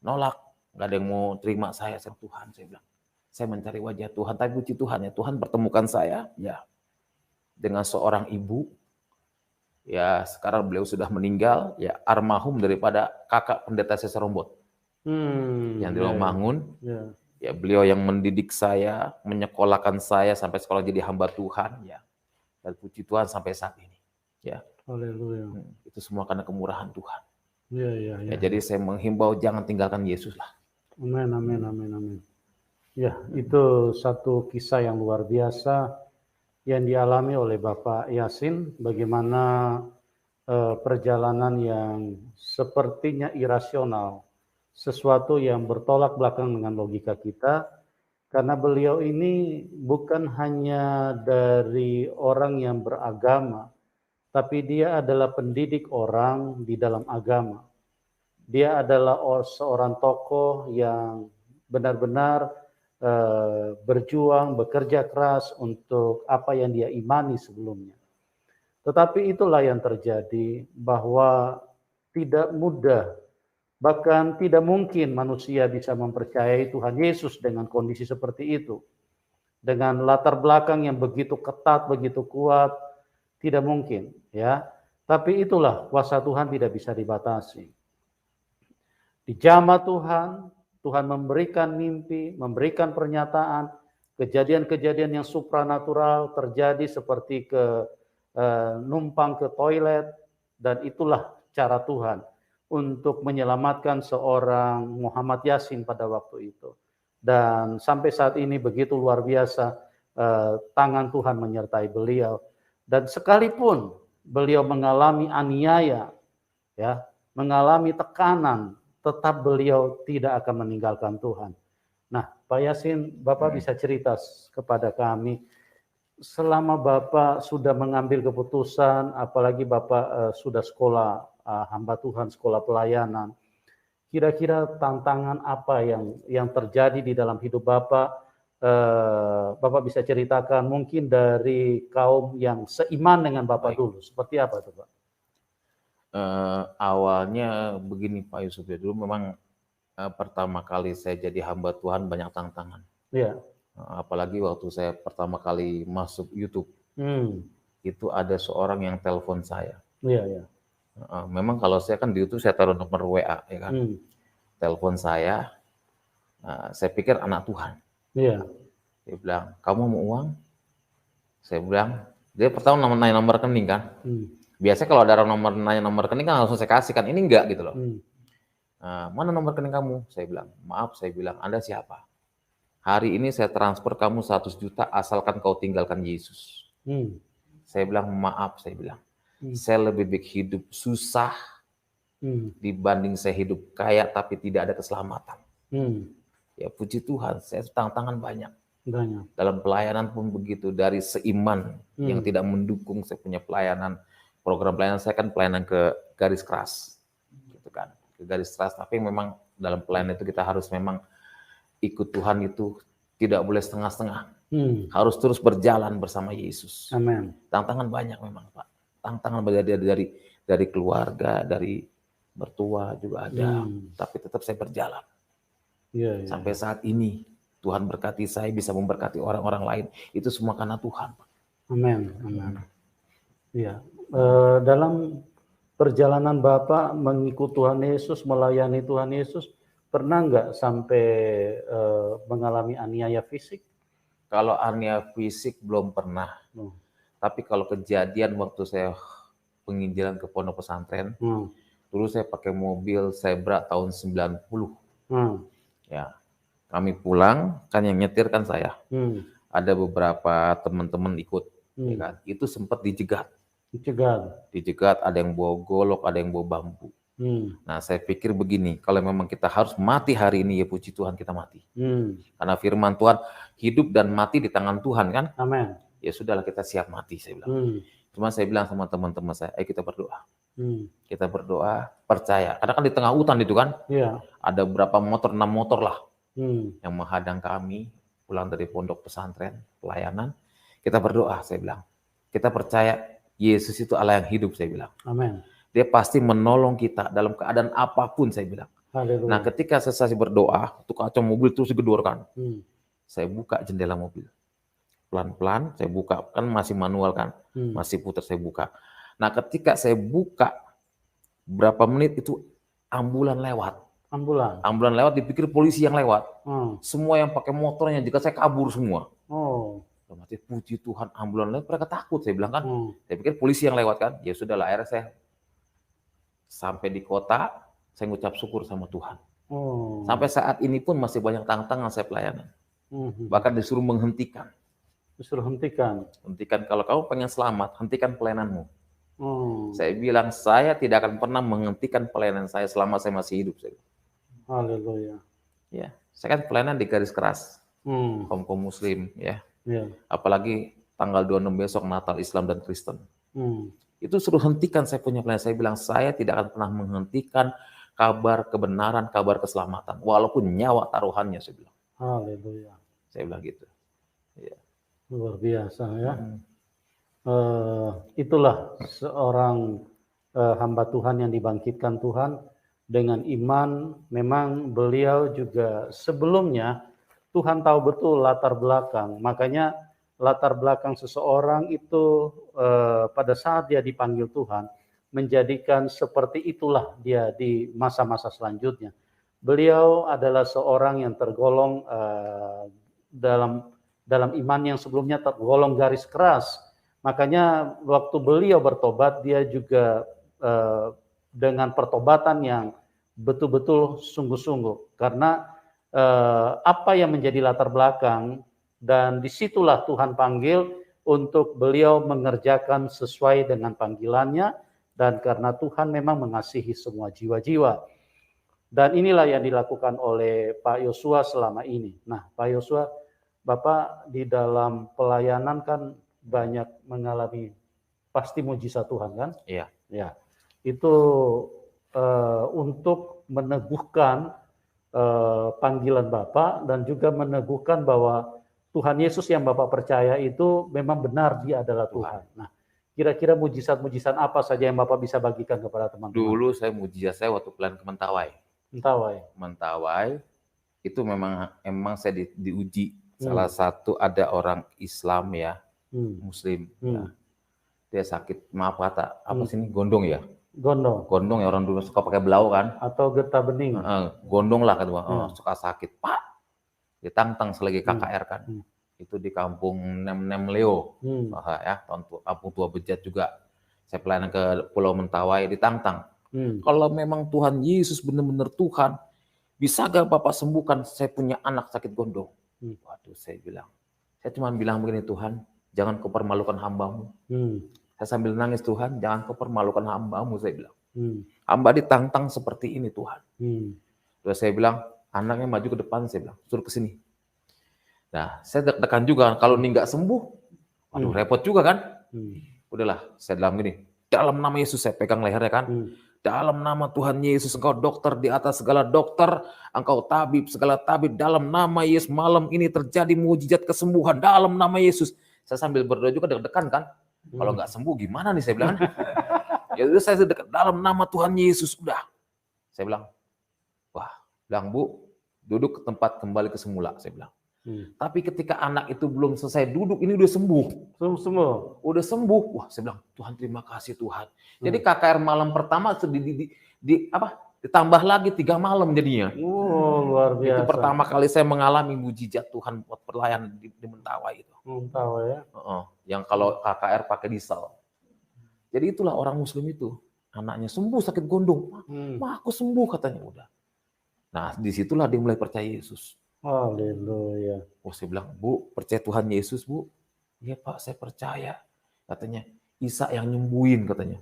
Nolak. Gak ada yang mau terima saya. Tuhan, saya bilang. Saya mencari wajah Tuhan. Tapi puji Tuhan ya. Tuhan pertemukan saya ya dengan seorang ibu. Ya sekarang beliau sudah meninggal. Ya almarhum daripada kakak pendeta Seserombot. Yang di Romangun, ya beliau yang mendidik saya, menyekolahkan saya sampai sekolah jadi hamba Tuhan, ya. Dan puji Tuhan sampai saat ini, ya. Haleluya. Itu semua karena kemurahan Tuhan. Ya, jadi saya menghimbau jangan tinggalkan Yesus lah. Amin. Ya, itu satu kisah yang luar biasa yang dialami oleh Bapak Yasin, bagaimana perjalanan yang sepertinya irasional, sesuatu yang bertolak belakang dengan logika kita, karena beliau ini bukan hanya dari orang yang beragama, tapi dia adalah pendidik orang di dalam agama. Dia adalah seorang tokoh yang benar-benar berjuang, bekerja keras untuk apa yang dia imani sebelumnya. Tetapi itulah yang terjadi, bahwa tidak mudah, bahkan tidak mungkin manusia bisa mempercayai Tuhan Yesus dengan kondisi seperti itu. dengan latar belakang yang begitu ketat, begitu kuat, tidak mungkin, ya. Tapi itulah kuasa Tuhan tidak bisa dibatasi. Di jamaah Tuhan, Tuhan memberikan mimpi, memberikan pernyataan, kejadian-kejadian yang supranatural terjadi seperti numpang ke toilet, dan itulah cara Tuhan untuk menyelamatkan seorang Muhammad Yasin pada waktu itu. Dan sampai saat ini begitu luar biasa tangan Tuhan menyertai beliau. Dan sekalipun beliau mengalami aniaya, ya, mengalami tekanan, tetap beliau tidak akan meninggalkan Tuhan. Nah, Pak Yasin, Bapak bisa cerita kepada kami, selama Bapak sudah mengambil keputusan, apalagi Bapak sudah sekolah hamba Tuhan, sekolah pelayanan, kira-kira tantangan apa yang terjadi di dalam hidup Bapak? Bapak bisa ceritakan mungkin dari kaum yang seiman dengan Bapak dulu, seperti apa tuh Pak? Awalnya begini Pak Yusuf, ya dulu memang pertama kali saya jadi hamba Tuhan banyak tantangan. Iya. Apalagi waktu saya pertama kali masuk YouTube, itu ada seorang yang telepon saya. Iya, iya. Memang kalau saya kan di YouTube saya taruh nomor WA, ya kan. Telepon saya pikir anak Tuhan. Iya. Dia bilang, kamu mau uang? Saya bilang, dia pertama nanya nomor rekening kan. Biasanya kalau ada orang nanya nomor rekening kan langsung saya kasih kan, ini enggak gitu loh. Mana nomor rekening kamu? Saya bilang, maaf, saya bilang, Anda siapa? Hari ini saya transfer kamu 100 juta asalkan kau tinggalkan Yesus. Saya bilang, maaf, saya bilang, saya lebih baik hidup susah dibanding saya hidup kaya tapi tidak ada keselamatan. Ya puji Tuhan, saya tantangan banyak. Dalam pelayanan pun begitu, dari seiman yang tidak mendukung saya punya pelayanan. Program pelayanan saya kan pelayanan ke garis keras, gitu kan, ke garis keras. Tapi memang dalam pelayanan itu kita harus memang ikut Tuhan, itu tidak boleh setengah-setengah, harus terus berjalan bersama Yesus. Amin. Tantangan banyak memang Pak, tantangan dari keluarga, dari mertua juga ada, tapi tetap saya berjalan. Sampai saat ini Tuhan berkati saya, bisa memberkati orang-orang lain, itu semua karena Tuhan. Amin. Amin. Iya. Dalam perjalanan Bapak mengikut Tuhan Yesus, melayani Tuhan Yesus, pernah nggak sampai mengalami aniaya fisik? Kalau aniaya fisik belum pernah. Tapi kalau kejadian waktu saya penginjilan ke pondok pesantren, dulu saya pakai mobil Zebra tahun 90. Ya, kami pulang, kan yang nyetir kan saya. Ada beberapa teman-teman ikut, ya kan? Itu sempat dijegat. Dijegat, ada yang bawa golok, ada yang bawa bambu. Nah, saya pikir begini, kalau memang kita harus mati hari ini, ya puji Tuhan kita mati. Karena firman Tuhan, hidup dan mati di tangan Tuhan kan? Amin. Ya sudahlah, kita siap mati, saya bilang. Cuma saya bilang sama teman-teman saya, ayo kita berdoa. Kita berdoa, percaya. Karena kan di tengah hutan itu kan, ada berapa motor, 6 motor lah, yang menghadang kami, pulang dari pondok pesantren, pelayanan. Kita berdoa, saya bilang. Kita percaya, Yesus itu Allah yang hidup, saya bilang. Amin. Dia pasti menolong kita dalam keadaan apapun, saya bilang. Haleluya. Nah, ketika saya berdoa, tuh kaca mobil terus digedorkan. Saya buka jendela mobil. Pelan-pelan saya buka, kan masih manual kan, masih putar, saya buka. Nah, ketika saya buka, berapa menit itu ambulan lewat. Ambulan lewat, dipikir polisi yang lewat. Semua yang pakai motornya, jika saya kabur semua. Mati, puji Tuhan, ambulan lewat, mereka takut, saya bilang kan. Saya pikir polisi yang lewat kan. Ya sudahlah, akhirnya saya sampai di kota, saya ngucap syukur sama Tuhan. Sampai saat ini pun masih banyak tantangan saya pelayanan. Bahkan disuruh menghentikan. Hentikan, kalau kamu pengen selamat, hentikan pelayananmu. Saya bilang, saya tidak akan pernah menghentikan pelayanan saya selama saya masih hidup. Haleluya. Ya, saya kan pelayanan di garis keras. Kaum muslim, ya. Apalagi tanggal 26 besok Natal Islam dan Kristen. Itu suruh hentikan saya punya pelayanan. Saya bilang, saya tidak akan pernah menghentikan kabar kebenaran, kabar keselamatan, walaupun nyawa taruhannya, saya bilang. Haleluya. Saya bilang gitu. Ya. Luar biasa ya. Itulah seorang hamba Tuhan yang dibangkitkan Tuhan dengan iman. Memang beliau juga sebelumnya Tuhan tahu betul latar belakang. Makanya latar belakang seseorang itu pada saat dia dipanggil Tuhan, menjadikan seperti itulah dia di masa-masa selanjutnya. Beliau adalah seorang yang tergolong dalam iman yang sebelumnya tergolong garis keras. Makanya waktu beliau bertobat, dia juga dengan pertobatan yang betul-betul sungguh-sungguh. Karena apa yang menjadi latar belakang, dan disitulah Tuhan panggil untuk beliau mengerjakan sesuai dengan panggilannya, dan karena Tuhan memang mengasihi semua jiwa-jiwa. Dan inilah yang dilakukan oleh Pak Yosua selama ini. Nah, Pak Yosua, Bapak di dalam pelayanan kan banyak mengalami pasti mujizat Tuhan kan? Iya. Ya. Itu untuk meneguhkan panggilan Bapak dan juga meneguhkan bahwa Tuhan Yesus yang Bapak percaya itu memang benar, Dia adalah Tuhan. Nah, kira-kira mujizat-mujizat apa saja yang Bapak bisa bagikan kepada teman-teman? Dulu mujizat saya waktu pelayanan ke Mentawai. Mentawai itu memang saya diuji. Salah satu ada orang Islam ya, Muslim. Ya. Dia sakit, maaf kata, apa sih ini, gondong ya? Gondong ya, orang dulu suka pakai belau kan? Atau getah bening. Gondong lah kan, suka sakit. Pak, ditantang selagi KKR kan. Itu di kampung Nemleo, ya, kampung Tua Bejat juga. Saya pelayanan ke Pulau Mentawai, ditantang. Kalau memang Tuhan Yesus benar-benar Tuhan, bisa gak Bapak sembuhkan saya punya anak sakit gondong? Waduh, saya cuma bilang begini, Tuhan, jangan kau permalukan hamba-Mu. Saya sambil nangis, Tuhan, jangan kau permalukan hamba-Mu, saya bilang. Hamba ditantang seperti ini, Tuhan. Terus saya bilang, anaknya maju ke depan, saya bilang, suruh ke sini. Nah, saya deg-degan juga, kalau ini nggak sembuh, waduh, repot juga kan? Udahlah, saya bilang gini, dalam nama Yesus, saya pegang lehernya kan. Dalam nama Tuhan Yesus, engkau dokter di atas segala dokter, engkau tabib segala tabib, dalam nama Yesus malam ini terjadi mujizat kesembuhan dalam nama Yesus. Saya sambil berdoa juga deg-degan kan, kalau nggak sembuh gimana nih, saya bilang. Ya udah, saya dekat dalam nama Tuhan Yesus, udah. Saya bilang, bilang, Bu, duduk ke tempat, kembali ke semula, saya bilang. Tapi ketika anak itu belum selesai duduk, ini udah sembuh. Udah sembuh. Wah, saya bilang, Tuhan terima kasih Tuhan. Jadi KKR malam pertama ditambah lagi 3 malam jadinya. Luar biasa. Itu pertama kali saya mengalami mujizat Tuhan buat pelayanan di Mentawai itu. Mentawai ya. Yang kalau KKR pakai diesel. Jadi itulah orang Muslim itu. Anaknya sembuh sakit gondong. Aku sembuh katanya, udah. Nah, disitulah dia mulai percaya Yesus. Haleluya. Saya bilang, Bu, percaya Tuhan Yesus, Bu? Iya Pak, saya percaya. Katanya, Isa yang nyembuhin katanya.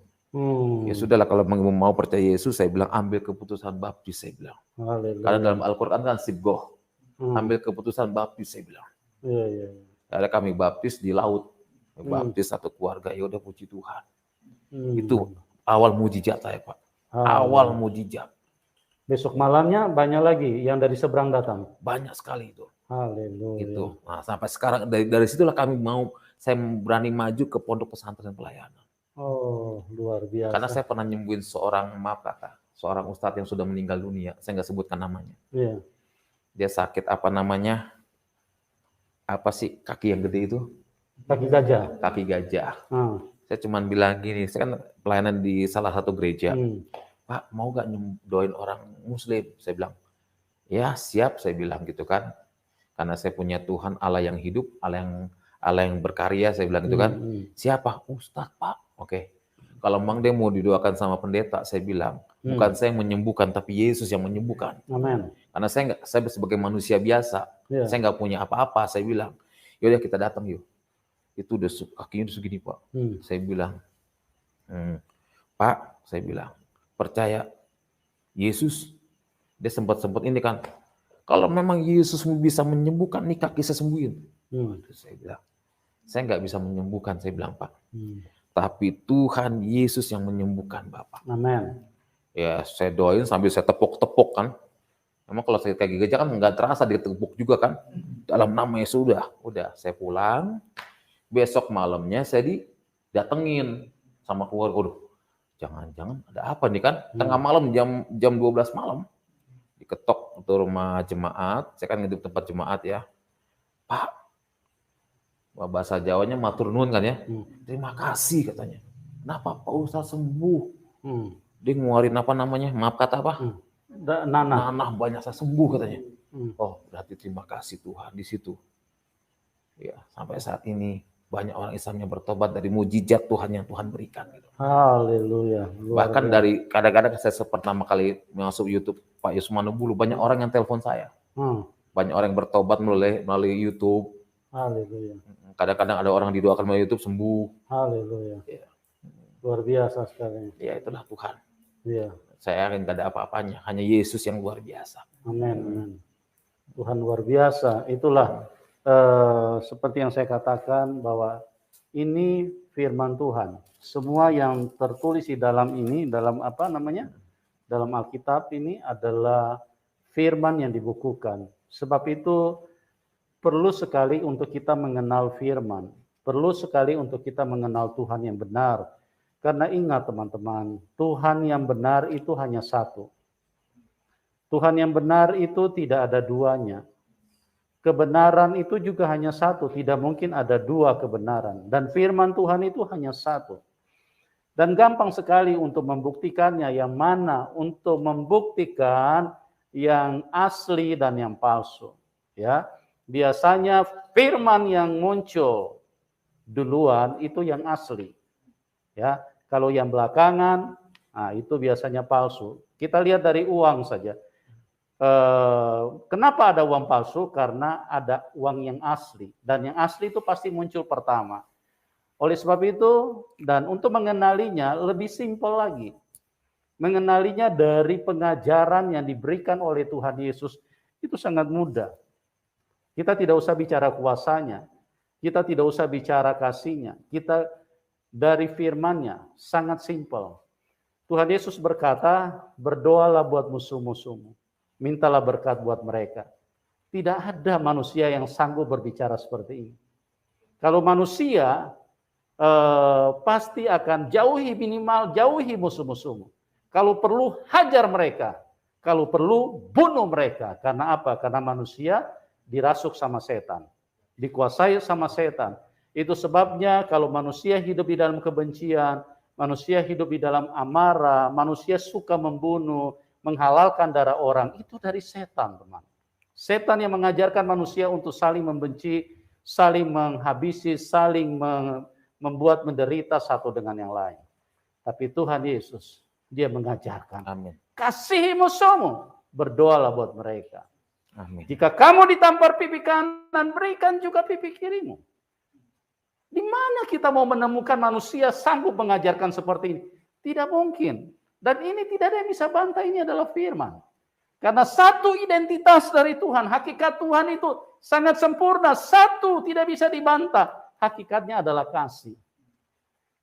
Ya sudahlah, kalau mau percaya Yesus, saya bilang ambil keputusan baptis, saya bilang. Haleluya. Karena dalam Al-Quran kan sibgoh. Ambil keputusan baptis, saya bilang. Iya. Ada kami baptis di laut. Baptis satu keluarga, ya udah, puji Tuhan. Itu awal mujizat saya, Pak. Awal mujizat. Besok malamnya banyak lagi yang dari seberang datang. Banyak sekali itu. Haleluya. Gitu. Nah, sampai sekarang dari situlah saya berani maju ke pondok pesantren pelayanan. Luar biasa. Karena saya pernah nyembuhin seorang ustadz yang sudah meninggal dunia. Saya nggak sebutkan namanya. Iya. Dia sakit kaki yang gede itu? Kaki gajah. Kaki gajah. Saya cuma bilang gini, saya kan pelayanan di salah satu gereja. Pak, mau gak doain orang Muslim? Saya bilang, ya siap, saya bilang gitu kan. Karena saya punya Tuhan Allah yang hidup, Allah yang berkarya, saya bilang gitu kan. Siapa? Ustadz, Pak. Oke. Kalau memang dia mau didoakan sama pendeta, saya bilang, bukan saya yang menyembuhkan, tapi Yesus yang menyembuhkan. Amin. Karena saya sebagai manusia biasa, saya nggak punya apa-apa, saya bilang, yaudah kita datang yuk. Itu udah kakinya udah segini Pak. Saya bilang, Pak, saya bilang, percaya Yesus, dia sempat ini kan, kalau memang Yesus bisa menyembuhkan, nih kaki saya sembuhin. Saya bilang, saya nggak bisa menyembuhkan, saya bilang Pak. Tapi Tuhan Yesus yang menyembuhkan Bapak. Amin. Ya, saya doain sambil saya tepuk-tepuk kan. Memang kalau saya kaki gajah kan nggak terasa ditepuk juga kan. Dalam nama Yesus udah saya pulang. Besok malamnya saya didatengin sama keluarga. Jangan-jangan ada apa nih kan? Tengah malam jam 12 malam. Diketok ke rumah jemaat, saya kan ngintip tempat jemaat ya. Pak, bahasa Jawanya matur nuwun kan ya. Terima kasih katanya. Kenapa Pak Ustaz sembuh? Dia ngeluarin apa namanya? Maaf kata apa? Nanah banyak saya sembuh katanya. Oh, berarti terima kasih Tuhan di situ. Ya, sampai saat ini banyak orang Islam yang bertobat dari mujizat Tuhan yang Tuhan berikan. Gitu. Haleluya. Bahkan dari kadang-kadang saya pertama kali masuk YouTube Pak Yusman Bulu, banyak orang yang telepon saya. Banyak orang yang bertobat melalui YouTube. Haleluya. Kadang-kadang ada orang didoakan melalui YouTube sembuh. Haleluya. Ya. Luar biasa sekali. Ya itulah Tuhan. Ya. Saya yakin tidak ada apa-apanya, hanya Yesus yang luar biasa. Amin. Tuhan luar biasa. Itulah seperti yang saya katakan bahwa ini firman Tuhan. Semua yang tertulis di dalam ini, dalam apa namanya? Dalam Alkitab ini adalah firman yang dibukukan. Sebab itu perlu sekali untuk kita mengenal firman. Perlu sekali untuk kita mengenal Tuhan yang benar. Karena ingat teman-teman, Tuhan yang benar itu hanya satu. Tuhan yang benar itu tidak ada duanya. Kebenaran itu juga hanya satu, tidak mungkin ada dua kebenaran. Dan firman Tuhan itu hanya satu. Dan gampang sekali untuk membuktikannya, yang mana untuk membuktikan yang asli dan yang palsu. Ya, biasanya firman yang muncul duluan itu yang asli. Ya, kalau yang belakangan, nah itu biasanya palsu. Kita lihat dari uang saja. Kenapa ada uang palsu? Karena ada uang yang asli. Dan yang asli itu pasti muncul pertama. Oleh sebab itu, dan untuk mengenalinya lebih simpel lagi. Mengenalinya dari pengajaran yang diberikan oleh Tuhan Yesus, itu sangat mudah. Kita tidak usah bicara kuasanya. Kita tidak usah bicara kasihnya. Kita dari firman-Nya, sangat simpel. Tuhan Yesus berkata, berdoalah buat musuh-musuhmu. Mintalah berkat buat mereka. Tidak ada manusia yang sanggup berbicara seperti ini. Kalau manusia pasti akan minimal jauhi musuh-musuhmu. Kalau perlu hajar mereka. Kalau perlu bunuh mereka. Karena apa? Karena manusia dirasuk sama setan. Dikuasai sama setan. Itu sebabnya kalau manusia hidup di dalam kebencian, manusia hidup di dalam amarah, manusia suka membunuh, menghalalkan darah orang, itu dari setan, teman. Setan yang mengajarkan manusia untuk saling membenci, saling menghabisi, saling membuat menderita satu dengan yang lain. Tapi Tuhan Yesus, Dia mengajarkan, amin. Kasihi musuhmu, berdoalah buat mereka. Amin. Jika kamu ditampar pipi kanan, berikan juga pipi kirimu. Di mana kita mau menemukan manusia sanggup mengajarkan seperti ini? Tidak mungkin. Dan ini tidak ada yang bisa bantah, ini adalah firman. Karena satu identitas dari Tuhan, hakikat Tuhan itu sangat sempurna, satu tidak bisa dibantah. Hakikatnya adalah kasih.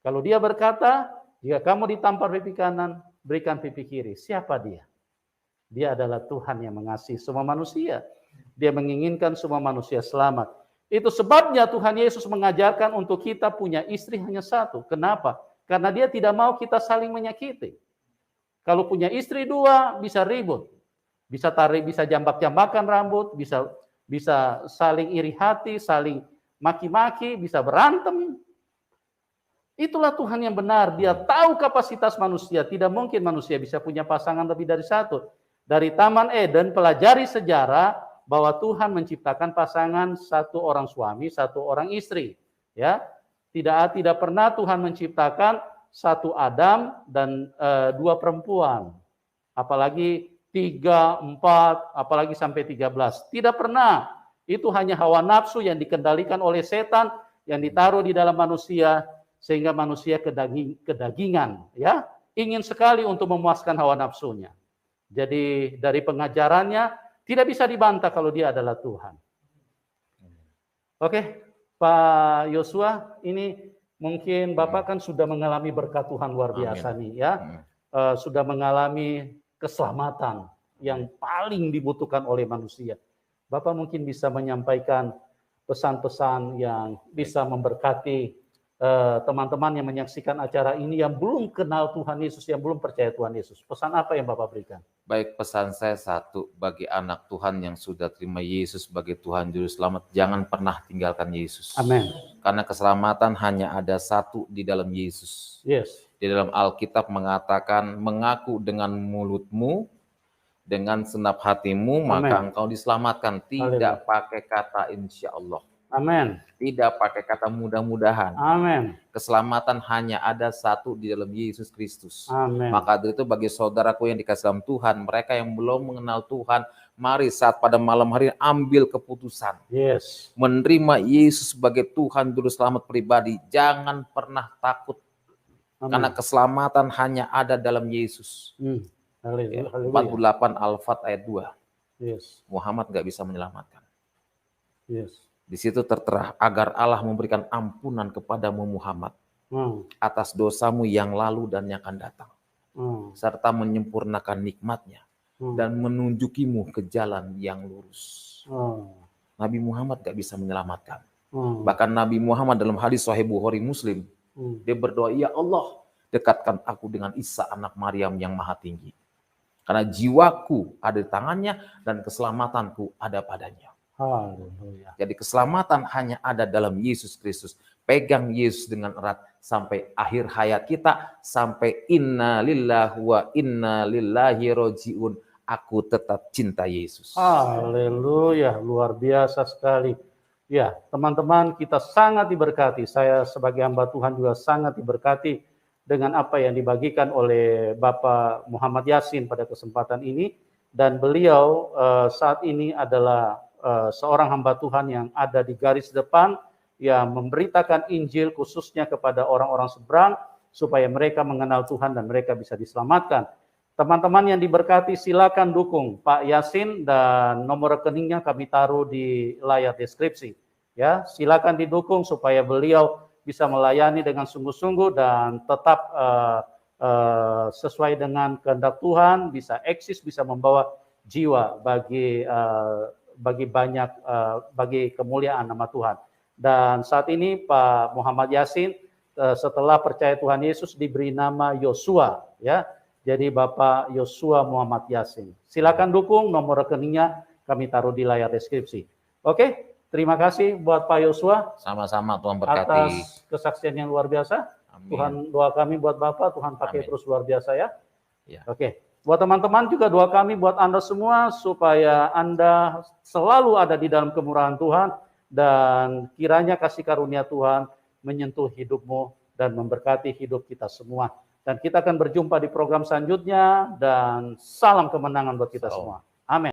Kalau Dia berkata, jika kamu ditampar pipi kanan, berikan pipi kiri. Siapa Dia? Dia adalah Tuhan yang mengasihi semua manusia. Dia menginginkan semua manusia selamat. Itu sebabnya Tuhan Yesus mengajarkan untuk kita punya istri hanya satu. Kenapa? Karena Dia tidak mau kita saling menyakiti. Kalau punya istri dua, bisa ribut. Bisa tarik, bisa jambak-jambakan rambut, bisa saling iri hati, saling maki-maki, bisa berantem. Itulah Tuhan yang benar. Dia tahu kapasitas manusia. Tidak mungkin manusia bisa punya pasangan lebih dari satu. Dari Taman Eden, pelajari sejarah bahwa Tuhan menciptakan pasangan satu orang suami, satu orang istri. Ya, tidak pernah Tuhan menciptakan satu Adam dan dua perempuan. Apalagi 3, 4, apalagi sampai 13. Tidak pernah. Itu hanya hawa nafsu yang dikendalikan oleh setan yang ditaruh di dalam manusia sehingga manusia kedagingan, ya, ingin sekali untuk memuaskan hawa nafsunya. Jadi dari pengajarannya tidak bisa dibantah kalau Dia adalah Tuhan. Oke, Pak Yosua, ini mungkin Bapak kan sudah mengalami berkat Tuhan luar biasa nih, ya. Sudah mengalami keselamatan yang paling dibutuhkan oleh manusia. Bapak mungkin bisa menyampaikan pesan-pesan yang bisa memberkati teman-teman yang menyaksikan acara ini yang belum kenal Tuhan Yesus, yang belum percaya Tuhan Yesus? Pesan apa yang Bapak berikan? Baik, pesan saya satu, bagi anak Tuhan yang sudah terima Yesus sebagai Tuhan Juru Selamat, jangan pernah tinggalkan Yesus. Amin. Karena keselamatan hanya ada satu di dalam Yesus. Yes. Di dalam Alkitab mengatakan, mengaku dengan mulutmu, dengan senap hatimu, maka engkau diselamatkan. Tidak pakai kata insya Allah. Amin. Tidak pakai kata mudah-mudahan. Amin. Keselamatan hanya ada satu di dalam Yesus Kristus. Amin. Maka dari itu bagi saudaraku yang dikasih dalam Tuhan, mereka yang belum mengenal Tuhan, mari saat pada malam hari ambil keputusan. Yes. Menerima Yesus sebagai Tuhan Juru Selamat pribadi. Jangan pernah takut. Amin. Karena keselamatan hanya ada dalam Yesus. 48 Al-Fat ayat 2. Yes. Muhammad gak bisa menyelamatkan. Yes. Di situ tertera agar Allah memberikan ampunan kepadamu Muhammad atas dosamu yang lalu dan yang akan datang, serta menyempurnakan nikmatnya dan menunjukimu ke jalan yang lurus. Nabi Muhammad gak bisa menyelamatkan. Bahkan Nabi Muhammad dalam hadis Sahih Bukhari Muslim, dia berdoa, ya Allah, dekatkan aku dengan Isa anak Maryam yang maha tinggi. Karena jiwaku ada di tangannya dan keselamatanku ada padanya. Haleluya. Jadi keselamatan hanya ada dalam Yesus Kristus. Pegang Yesus dengan erat sampai akhir hayat kita, sampai inna lillahi wa inna lillahi roji'un. Aku tetap cinta Yesus. Haleluya, luar biasa sekali. Ya, teman-teman, kita sangat diberkati. Saya sebagai hamba Tuhan juga sangat diberkati dengan apa yang dibagikan oleh Bapak Muhammad Yasin pada kesempatan ini. Dan beliau saat ini adalah seorang hamba Tuhan yang ada di garis depan, yang memberitakan Injil khususnya kepada orang-orang seberang, supaya mereka mengenal Tuhan dan mereka bisa diselamatkan. Teman-teman yang diberkati, silakan dukung Pak Yasin, dan nomor rekeningnya kami taruh di layar deskripsi. Ya, silakan didukung supaya beliau bisa melayani dengan sungguh-sungguh dan tetap sesuai dengan kehendak Tuhan, bisa eksis, bisa membawa jiwa bagi kemuliaan nama Tuhan. Dan saat ini Pak Muhammad Yasin setelah percaya Tuhan Yesus diberi nama Yosua, ya. Jadi Bapak Yosua Muhammad Yasin. Silakan dukung, nomor rekeningnya kami taruh di layar deskripsi. Oke, terima kasih buat Pak Yosua. Sama-sama, Tuhan berkati. Atas kesaksian yang luar biasa. Amin. Tuhan, doa kami buat Bapak, Tuhan pakai terus luar biasa ya. Oke. Buat teman-teman juga doa kami buat Anda semua supaya Anda selalu ada di dalam kemurahan Tuhan, dan kiranya kasih karunia Tuhan menyentuh hidupmu dan memberkati hidup kita semua. Dan kita akan berjumpa di program selanjutnya, dan salam kemenangan buat kita semua. Amin.